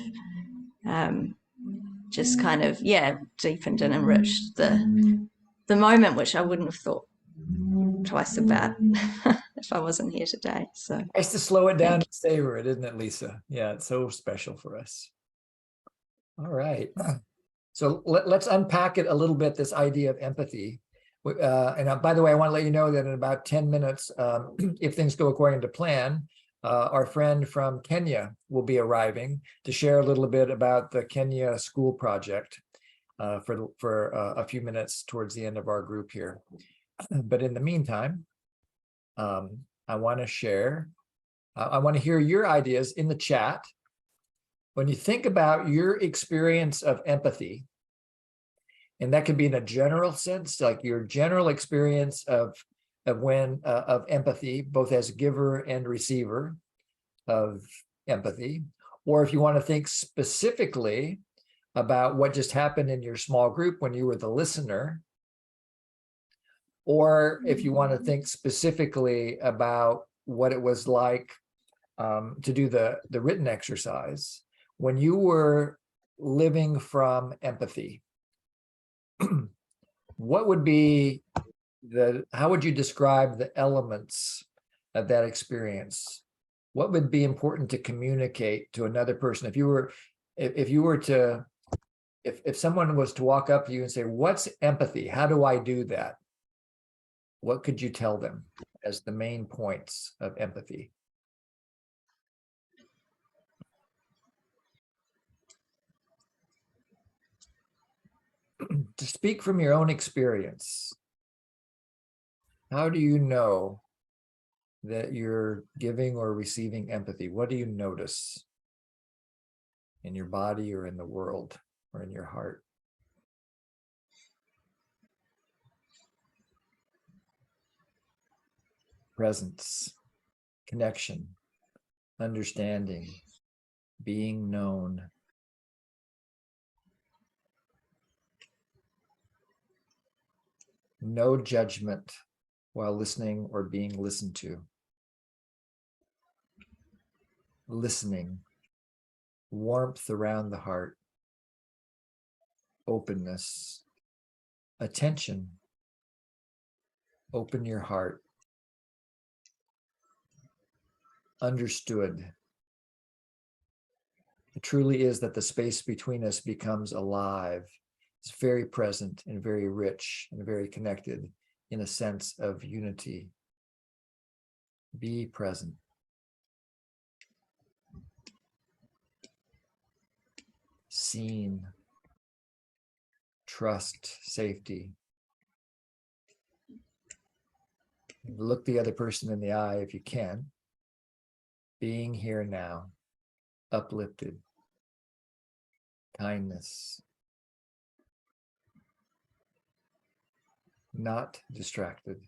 Just kind of, deepened and enriched the moment, which I wouldn't have thought twice about if I wasn't here today. So nice to slow it down and savor it, isn't it, Lisa? Yeah, it's so special for us. All right. So let's unpack it a little bit, this idea of empathy. And by the way, I want to let you know that in about 10 minutes, if things go according to plan, our friend from Kenya will be arriving to share a little bit about the Kenya school project for a few minutes towards the end of our group here. But in the meantime, I want to share, I want to hear your ideas in the chat. When you think about your experience of empathy, and that could be in a general sense, like your general experience of empathy, both as giver and receiver of empathy, or if you want to think specifically about what just happened in your small group when you were the listener, or if you want to think specifically about what it was like to do the written exercise when you were living from empathy. What would be how would you describe the elements of that experience? What would be important to communicate to another person? If someone was to walk up to you and say, what's empathy? How do I do that? What could you tell them as the main points of empathy? To speak from your own experience, how do you know that you're giving or receiving empathy? What do you notice in your body or in the world or in your heart? Presence, connection, understanding, being known. No judgment while listening or being listened to. Listening, warmth around the heart, openness, attention. Open your heart. Understood. It truly is that the space between us becomes alive. It's very present and very rich and very connected in a sense of unity. Be present. Seen. Trust, safety. Look the other person in the eye if you can. Being here now. Uplifted. Kindness. Not distracted.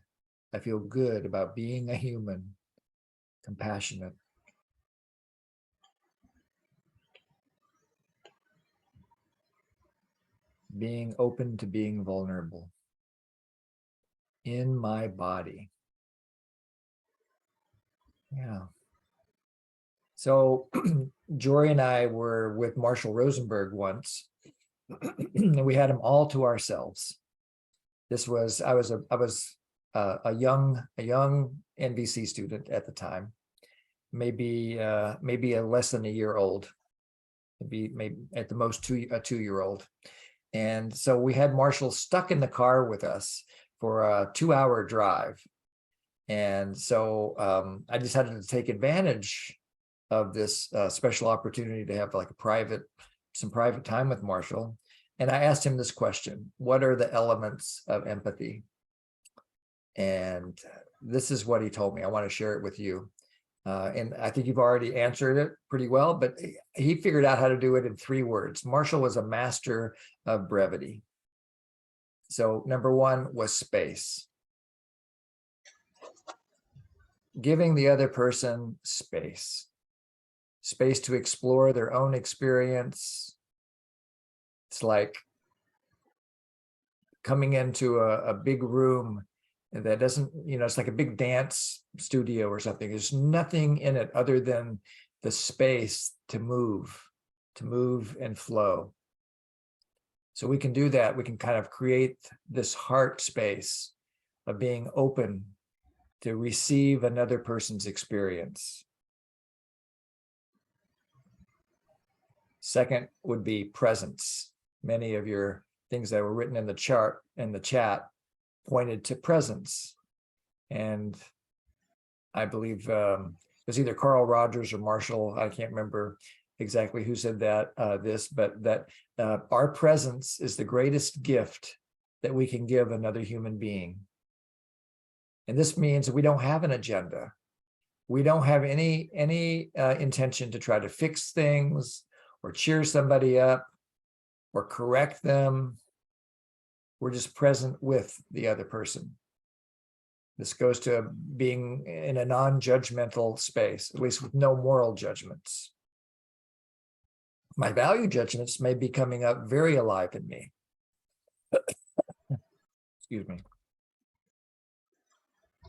I feel good about being a human, compassionate. Being open to being vulnerable. In my body. Yeah. So Jory and I were with Marshall Rosenberg once, and we had him all to ourselves. I was a young NVC student at the time, maybe a less than a year old, maybe at the most a 2-year-old. And so we had Marshall stuck in the car with us for a 2-hour drive. And so I decided to take advantage of this special opportunity to have like some private time with Marshall. And I asked him this question: what are the elements of empathy? And this is what he told me. I want to share it with you. And I think you've already answered it pretty well, but he figured out how to do it in 3 words. Marshall was a master of brevity. So number 1 was space. Giving the other person space to explore their own experience. It's like coming into a big room that doesn't, it's like a big dance studio or something. There's nothing in it other than the space to move and flow. So we can do that. We can kind of create this heart space of being open to receive another person's experience. Second would be presence. Many of your things that were written in the chat pointed to presence. And I believe it was either Carl Rogers or Marshall, I can't remember exactly who said that, but that our presence is the greatest gift that we can give another human being. And this means that we don't have an agenda. We don't have any intention to try to fix things or cheer somebody up or correct them. We're just present with the other person. This goes to being in a non-judgmental space, at least with no moral judgments. My value judgments may be coming up very alive in me. Excuse me.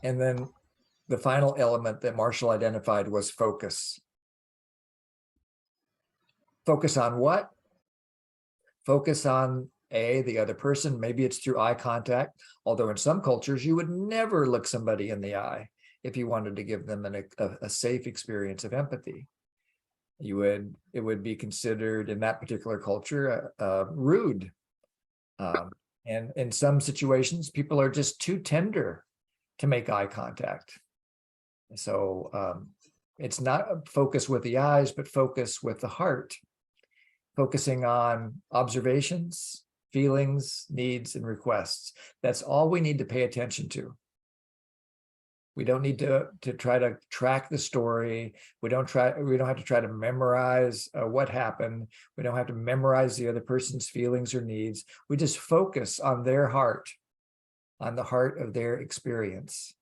And then the final element that Marshall identified was focus. Focus on what? Focus on the other person. Maybe it's through eye contact, although in some cultures you would never look somebody in the eye if you wanted to give them a safe experience of empathy. It would be considered in that particular culture rude. And in some situations, people are just too tender to make eye contact. So it's not focus with the eyes, but focus with the heart, focusing on observations, feelings, needs, and requests. That's all we need to pay attention to. We don't need to try to track the story. We don't have to try to memorize what happened. We don't have to memorize the other person's feelings or needs. We just focus on their heart, on the heart of their experience.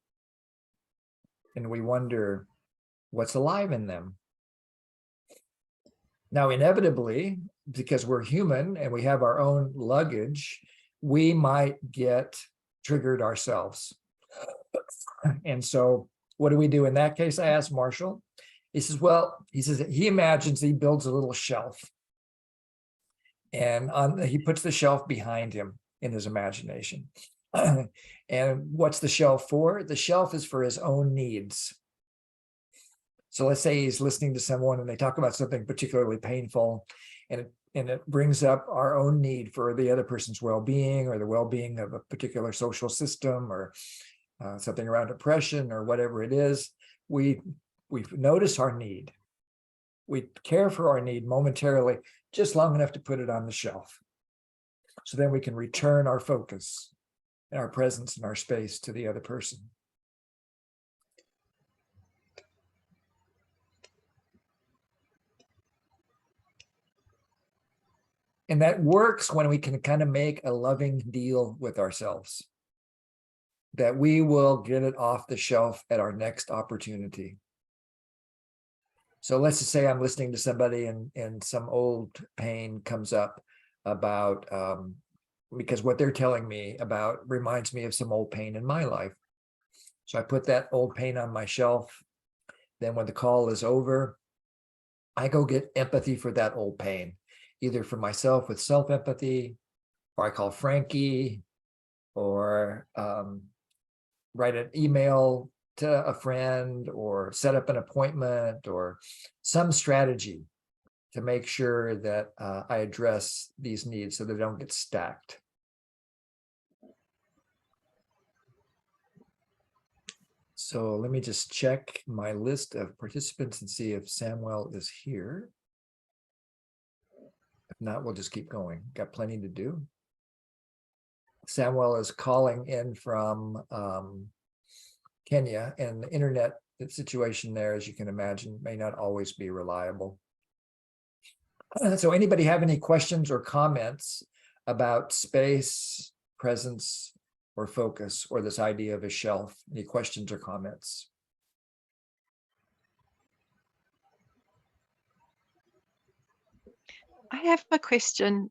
And we wonder what's alive in them. Now, inevitably, because we're human and we have our own luggage, we might get triggered ourselves. And so what do we do in that case? I asked Marshall. He says he imagines he builds a little shelf. And he puts the shelf behind him in his imagination. And what's the shelf for? The shelf is for his own needs. So let's say he's listening to someone and they talk about something particularly painful, and it brings up our own need for the other person's well-being or the well-being of a particular social system or something around depression or whatever it is. We notice our need. We care for our need momentarily, just long enough to put it on the shelf. So then we can return our focus and our presence and our space to the other person. And that works when we can kind of make a loving deal with ourselves, that we will get it off the shelf at our next opportunity. So let's just say I'm listening to somebody and some old pain comes up about, because what they're telling me about reminds me of some old pain in my life. So I put that old pain on my shelf. Then when the call is over, I go get empathy for that old pain, either for myself with self-empathy, or I call Frankie, or write an email to a friend or set up an appointment or some strategy to make sure that I address these needs so they don't get stacked. So let me just check my list of participants and see if Samuel is here. If not, we'll just keep going. Got plenty to do. Samuel is calling in from Kenya, and the internet situation there, as you can imagine, may not always be reliable. So anybody have any questions or comments about space, presence, or focus, or this idea of a shelf? Any questions or comments? I have a question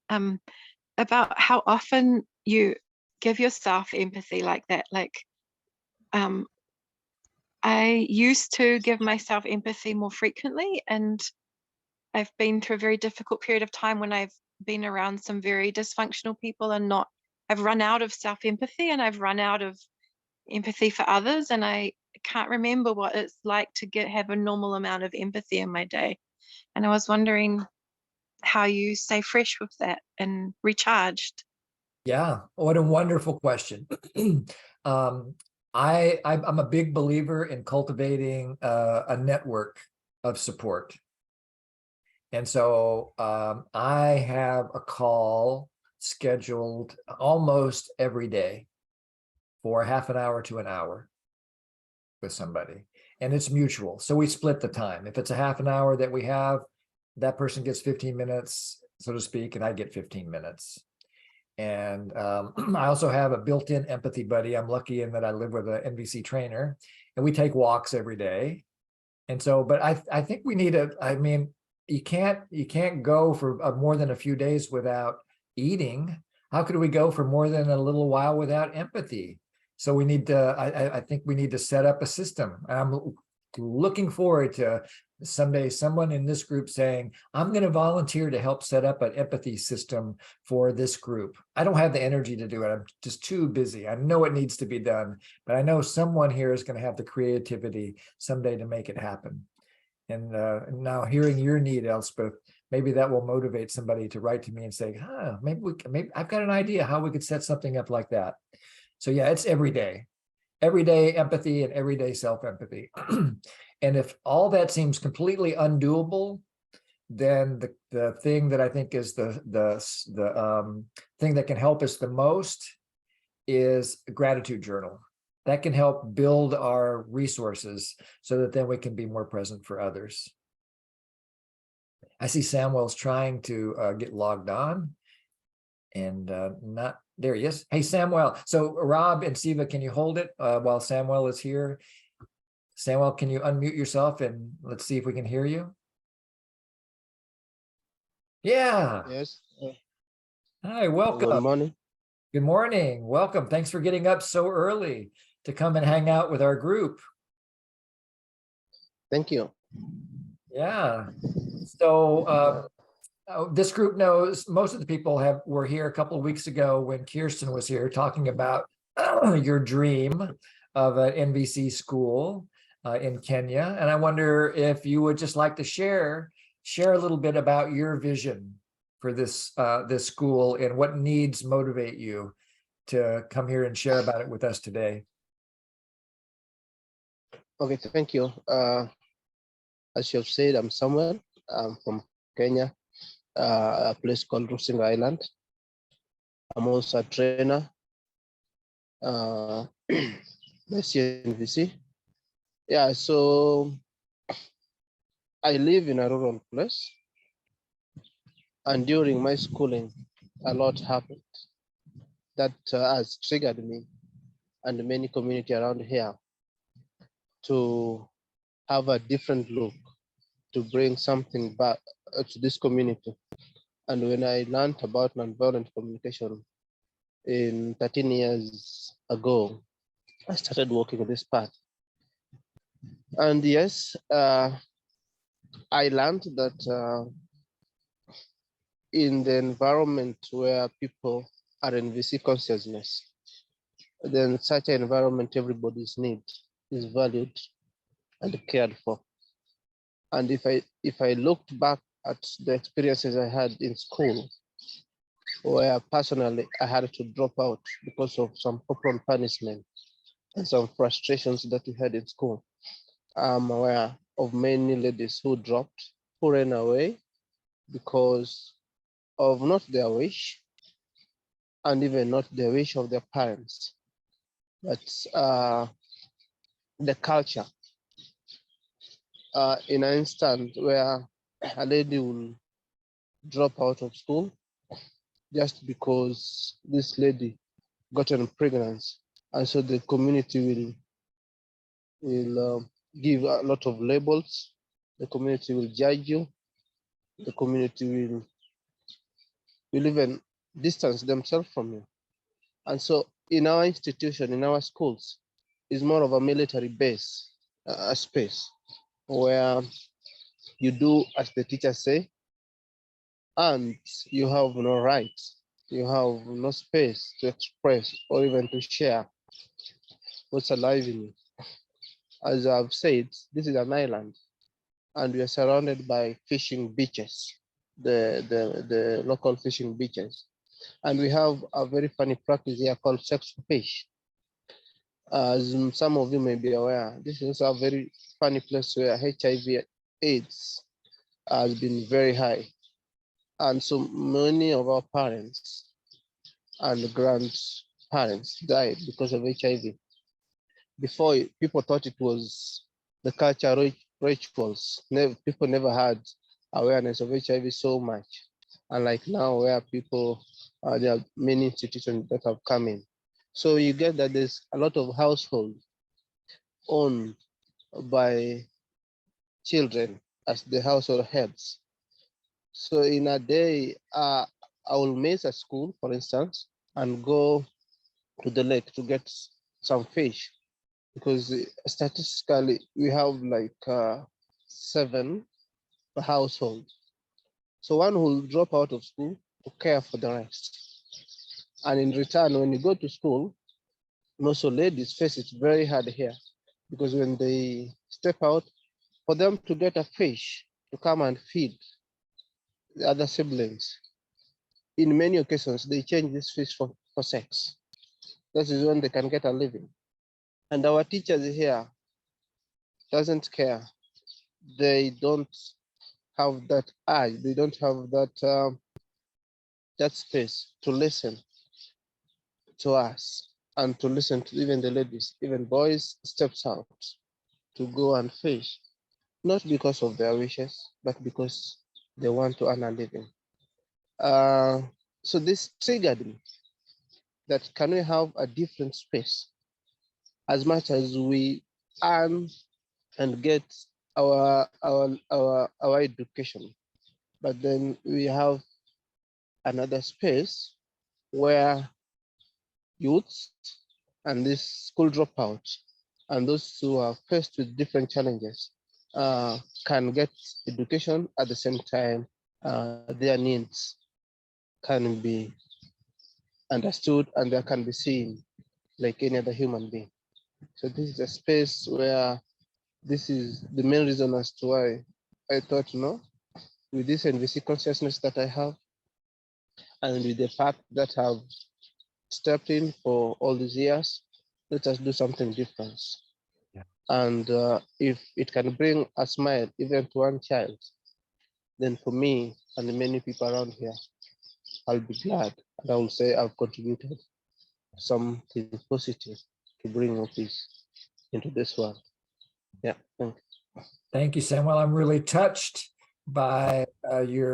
about how often you give yourself empathy like that. Like, I used to give myself empathy more frequently, and I've been through a very difficult period of time when I've been around some very dysfunctional people and I've run out of self-empathy, and I've run out of empathy for others, and I can't remember what it's like to have a normal amount of empathy in my day. And I was wondering how you stay fresh with that and recharged. Yeah, what a wonderful question. I'm a big believer in cultivating a network of support. And so I have a call scheduled almost every day for half an hour to an hour with somebody, and it's mutual. So we split the time. If it's a half an hour that we have, that person gets 15 minutes, so to speak, and I get 15 minutes. And I also have a built-in empathy buddy. I'm lucky in that I live with an NVC trainer, and we take walks every day. And so, but I think we need you can't go for more than a few days without eating. How could we go for more than a little while without empathy? So we need to, I think we need to set up a system. I'm looking forward to someday someone in this group saying, I'm going to volunteer to help set up an empathy system for this group. I don't have the energy to do it. I'm just too busy. I know it needs to be done, but I know someone here is going to have the creativity someday to make it happen. And now hearing your need, Elspeth, maybe that will motivate somebody to write to me and say, maybe I've got an idea how we could set something up like that. So yeah, it's every day empathy and everyday self-empathy. And if all that seems completely undoable, then the thing that I think is the thing that can help us the most is a gratitude journal. That can help build our resources so that then we can be more present for others. I see Samuel's trying to get logged on, and not there he is. Hey, Samuel. So Rob and Siva, can you hold it while Samuel is here? Samuel, can you unmute yourself and let's see if we can hear you? Yeah. Yes. Hi, welcome. Good morning. Good morning. Welcome. Thanks for getting up so early to come and hang out with our group. Thank you. Yeah. So this group knows, most of the people were here a couple of weeks ago when Kirsten was here talking about your dream of an NVC school in Kenya. And I wonder if you would just like to share a little bit about your vision for this school and what needs motivate you to come here and share about it with us today. Okay, thank you. As you have said, I'm Samuel. I'm from Kenya, a place called Rusinga Island. I'm also a trainer, NVC. Yeah, so I live in a rural place, and during my schooling, a lot happened that has triggered me and many community around here to have a different look, to bring something back to this community. And when I learned about nonviolent communication in 13 years ago, I started walking this path. And yes, I learned that in the environment where people are in VC consciousness, then such an environment, everybody's need is valued and cared for. And if I looked back at the experiences I had in school, where personally I had to drop out because of some corporal punishment and some frustrations that we had in school, I'm aware of many ladies who dropped, who ran away because of not their wish, and even not the wish of their parents, but the culture. In an instant where a lady will drop out of school just because this lady gotten pregnant, and so the community will give a lot of labels. The community will judge you. The community will even distance themselves from you. And so in our institution, in our schools, is more of a military base, a space where you do as the teachers say, and you have no rights. You have no space to express or even to share what's alive in you. As I've said, this is an island, and we are surrounded by fishing beaches, the local fishing beaches. And we have a very funny practice here called sex for fish. As some of you may be aware, this is a very funny place where HIV/AIDS has been very high. And so many of our parents and grandparents died because of HIV. Before, people thought it was the cultural rituals. People never had awareness of HIV so much. Unlike now, where people, there are many institutions that have come in. So you get that there's a lot of households owned by children as the household heads. So in a day, I will miss a school, for instance, and go to the lake to get some fish, because statistically we have like 7 households. So one will drop out of school to care for the rest. And in return, when you go to school, most ladies face it very hard here, because when they step out, for them to get a fish to come and feed the other siblings, in many occasions, they change this fish for sex. That is when they can get a living. And our teachers here doesn't care. They don't have that urge. They don't have that that space to listen to us and to listen to even the ladies. Even boys steps out to go and fish, not because of their wishes, but because they want to earn a living. So this triggered me that can we have a different space, as much as we earn and get our education, but then we have another space where youths and this school dropouts and those who are faced with different challenges can get education at the same time. Their needs can be understood and they can be seen like any other human being. So this is a space where this is the main reason as to why I thought, with this NVC consciousness that I have, and with the fact that I've stepped in for all these years, let us do something different. Yeah. And if it can bring a smile even to one child, then for me and many people around here, I'll be glad, and I will say I've contributed something positive to bring more peace into this world. Yeah, thank you. Thank you, Samuel. I'm really touched by the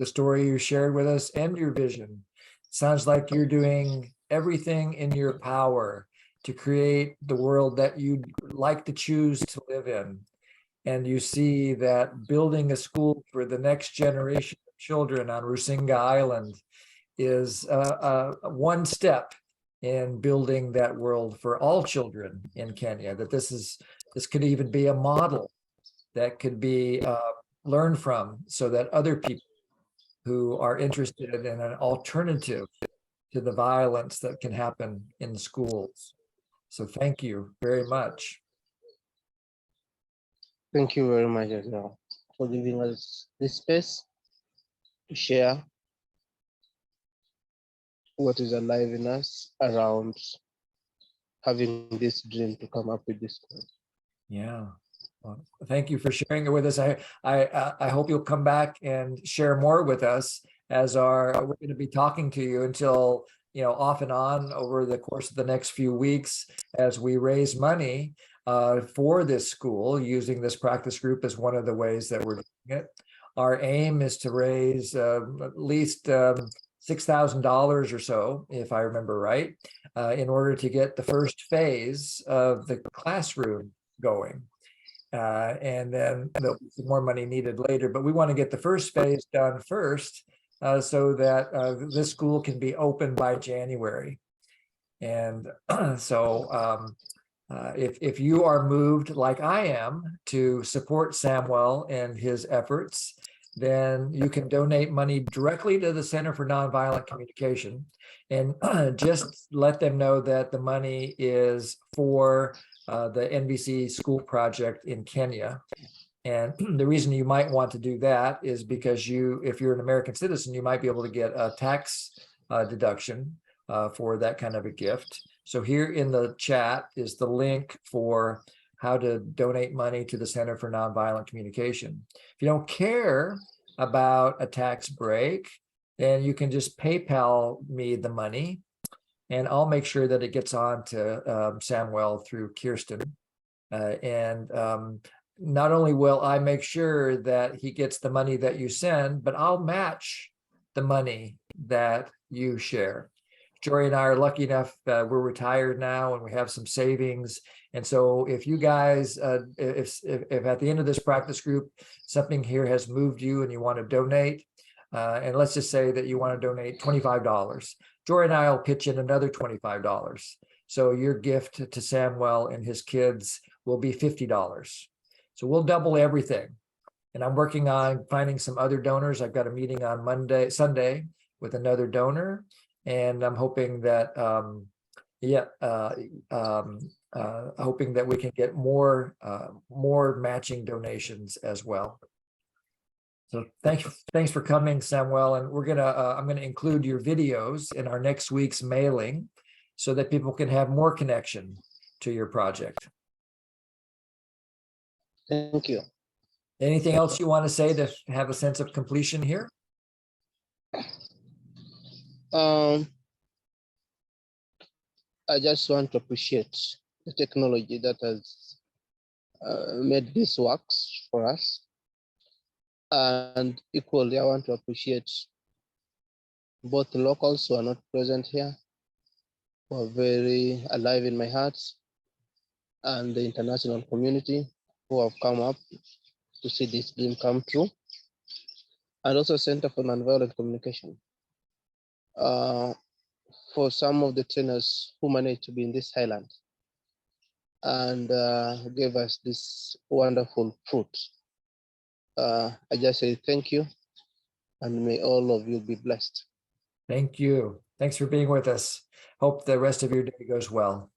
story you shared with us and your vision. Sounds like you're doing everything in your power to create the world that you'd like to choose to live in. And you see that building a school for the next generation of children on Rusinga Island is one step in building that world for all children in Kenya, that this could even be a model that could be learned from, so that other people who are interested in an alternative to the violence that can happen in the schools. So thank you very much. Thank you very much as well for giving us this space to share what is alive in us around having this dream to come up with this school. Yeah. Well, thank you for sharing it with us. I hope you'll come back and share more with us as we're going to be talking to you until, off and on over the course of the next few weeks as we raise money for this school, using this practice group as one of the ways that we're doing it. Our aim is to raise at least $6,000 or so, if I remember right, in order to get the first phase of the classroom going. And then there'll be some more money needed later, but we want to get the first phase done first so that this school can be open by January. And so if you are moved like I am to support Samuel and his efforts, then you can donate money directly to the Center for Nonviolent Communication, and just let them know that the money is for the NVC school project in Kenya. And the reason you might want to do that is because if you're an American citizen, you might be able to get a tax deduction for that kind of a gift. So here in the chat is the link for how to donate money to the Center for Nonviolent Communication. If you don't care about a tax break, then you can just PayPal me the money, and I'll make sure that it gets on to Samuel through Kirsten. Not only will I make sure that he gets the money that you send, but I'll match the money that you share. Jory and I are lucky enough that we're retired now and we have some savings. And so if you guys, if at the end of this practice group, something here has moved you and you want to donate, and let's just say that you want to donate $25, Jory and I will pitch in another $25. So your gift to Samuel and his kids will be $50. So we'll double everything. And I'm working on finding some other donors. I've got a meeting on Sunday with another donor. And I'm hoping that, hoping that we can get more matching donations as well. So thanks for coming, Samuel. And I'm gonna include your videos in our next week's mailing so that people can have more connection to your project. Thank you. Anything else you want to say to have a sense of completion here? I just want to appreciate the technology that has made this works for us. And equally, I want to appreciate both the locals who are not present here, who are very alive in my heart, and the international community who have come up to see this dream come true, and also Center for Nonviolent Communication. For some of the trainers who managed to be in this highland and gave us this wonderful fruit. I just say thank you, and may all of you be blessed. Thank you. Thanks for being with us. Hope the rest of your day goes well.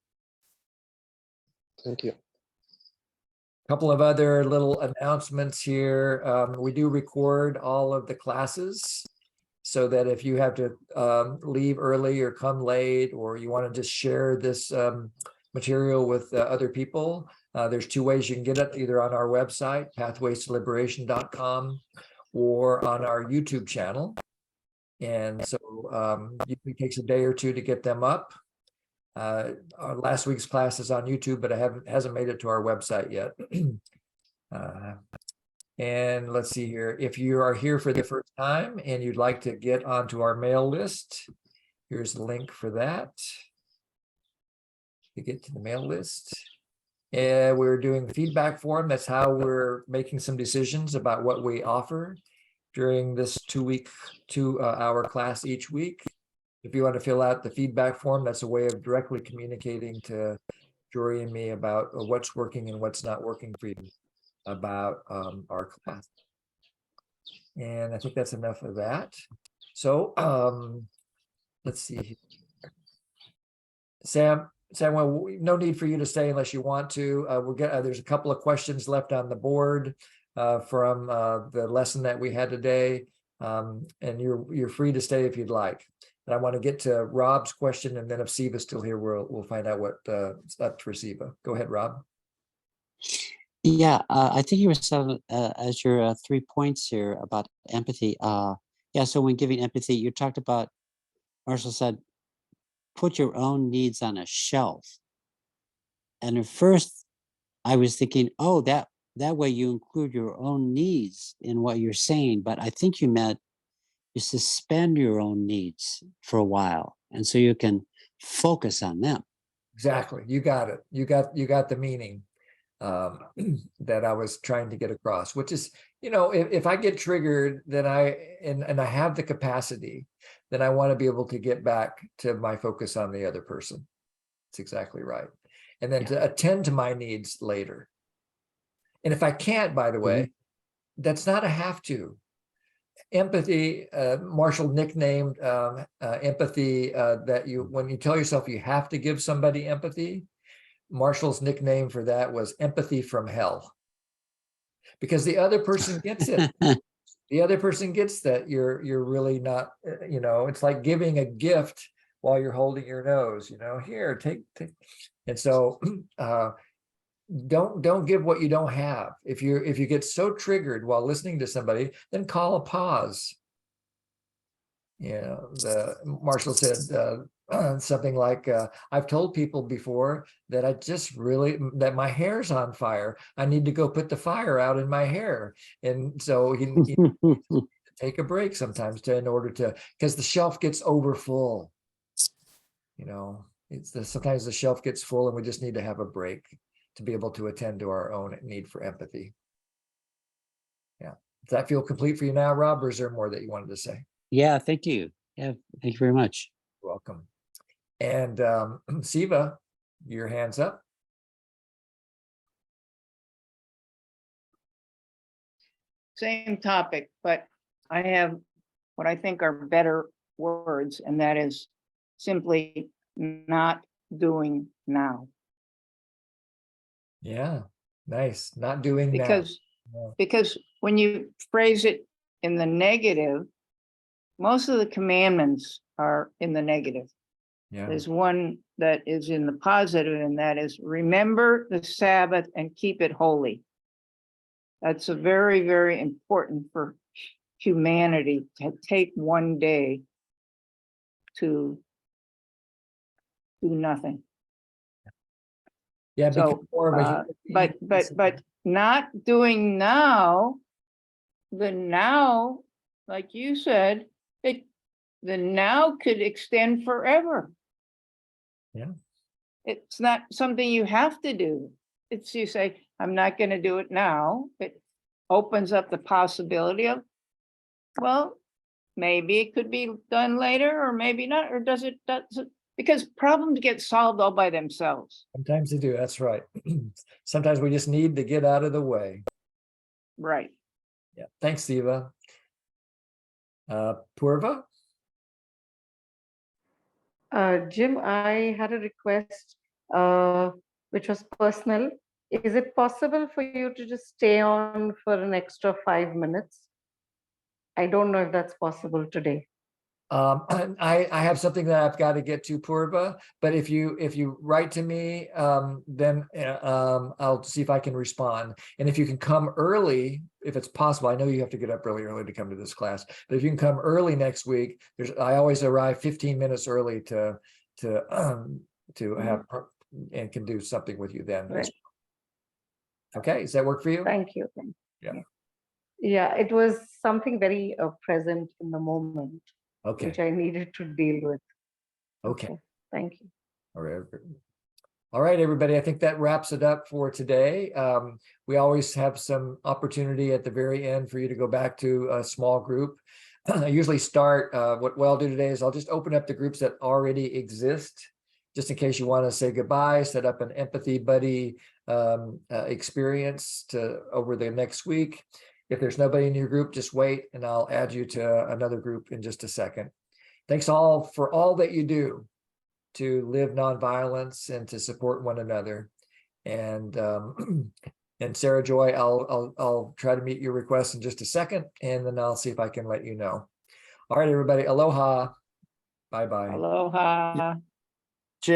Thank you. A couple of other little announcements here. We do record all of the classes, so that if you have to leave early or come late, or you want to just share this material with other people, there's two ways you can get it, either on our website, pathwaystoliberation.com, or on our YouTube channel. And so it takes a day or two to get them up. Our last week's class is on YouTube, but hasn't made it to our website yet. And let's see here. If you are here for the first time and you'd like to get onto our mail list, here's the link for that. To get to the mail list. And we're doing the feedback form. That's how we're making some decisions about what we offer during this 2-hour class each week. If you want to fill out the feedback form, that's a way of directly communicating to Jory and me about what's working and what's not working for you about our class. And I think that's enough of that. So let's see. Sam, well, no need for you to stay unless you want to. We'll get, there's a couple of questions left on the board from the lesson that we had today. And you're free to stay if you'd like. And I want to get to Rob's question, and then if Siva's still here, we'll find out what's up for Siva. Go ahead, Rob. Yeah, I think you were saying as your 3 points here about empathy. Yeah, so when giving empathy, you talked about, Marshall said, put your own needs on a shelf. And at first I was thinking, oh, that way you include your own needs in what you're saying. But I think you meant you suspend your own needs for a while. And so you can focus on them. Exactly. You got it. You got the meaning that I was trying to get across, which is, you know, if I get triggered, then and I have the capacity, then I want to be able to get back to my focus on the other person. That's exactly right. And then to attend to my needs later. And if I can't, by the way, that's not a have to. Empathy, Marshall nicknamed empathy that when you tell yourself you have to give somebody empathy, Marshall's nickname for that was empathy from hell. Because the other person gets it. The other person gets that you're really not, you know, it's like giving a gift while you're holding your nose, you know, here, take. And so don't give what you don't have. If you get so triggered while listening to somebody, then call a pause. You know, Marshall said something like, I've told people before that that my hair's on fire. I need to go put the fire out in my hair. And so he take a break sometimes because the shelf gets over full. You know, sometimes the shelf gets full and we just need to have a break to be able to attend to our own need for empathy. Yeah. Does that feel complete for you now, Rob, or is there more that you wanted to say? Yeah, thank you. Yeah, thank you very much. You're welcome. And Siva, your hand's up. Same topic, but I have what I think are better words, and that is simply not doing now. Yeah, nice. Not doing because now. because when you phrase it in the negative, most of the commandments are in the negative. Yeah. There's one that is in the positive, and that is remember the Sabbath and keep it holy. That's a very, very important for humanity to take one day to do nothing. Yeah, so but not doing now, the now, like you said, the now could extend forever. Yeah. It's not something you have to do. It's you say, I'm not going to do it now. It opens up the possibility of, well, maybe it could be done later, or maybe not, or does it, because problems get solved all by themselves. Sometimes they do, that's right. Sometimes we just need to get out of the way. Right. Yeah, thanks, Siva. Purva? Jim, I had a request which was personal. Is it possible for you to just stay on for an extra 5 minutes? I don't know if that's possible today. I have something that I've got to get to, Purva, but if you write to me, then I'll see if I can respond. And if you can come early, if it's possible, I know you have to get up really early to come to this class, but if you can come early next week, I always arrive 15 minutes early to have and can do something with you then. Right. Okay, does that work for you? Thank you. Yeah. Yeah, it was something very present in the moment. Okay. Which I needed to deal with. Okay. Thank you. All right, everybody. I think that wraps it up for today. We always have some opportunity at the very end for you to go back to a small group. I usually start, what I'll do today is I'll just open up the groups that already exist, just in case you want to say goodbye, set up an empathy buddy experience over the next week. If there's nobody in your group, just wait and I'll add you to another group in just a second. thanks all for all that you do to live nonviolence and to support one another. And and Sarah Joy, I'll try to meet your request in just a second, and then I'll see if I can let you know. All right, everybody, aloha. Bye-bye. Aloha.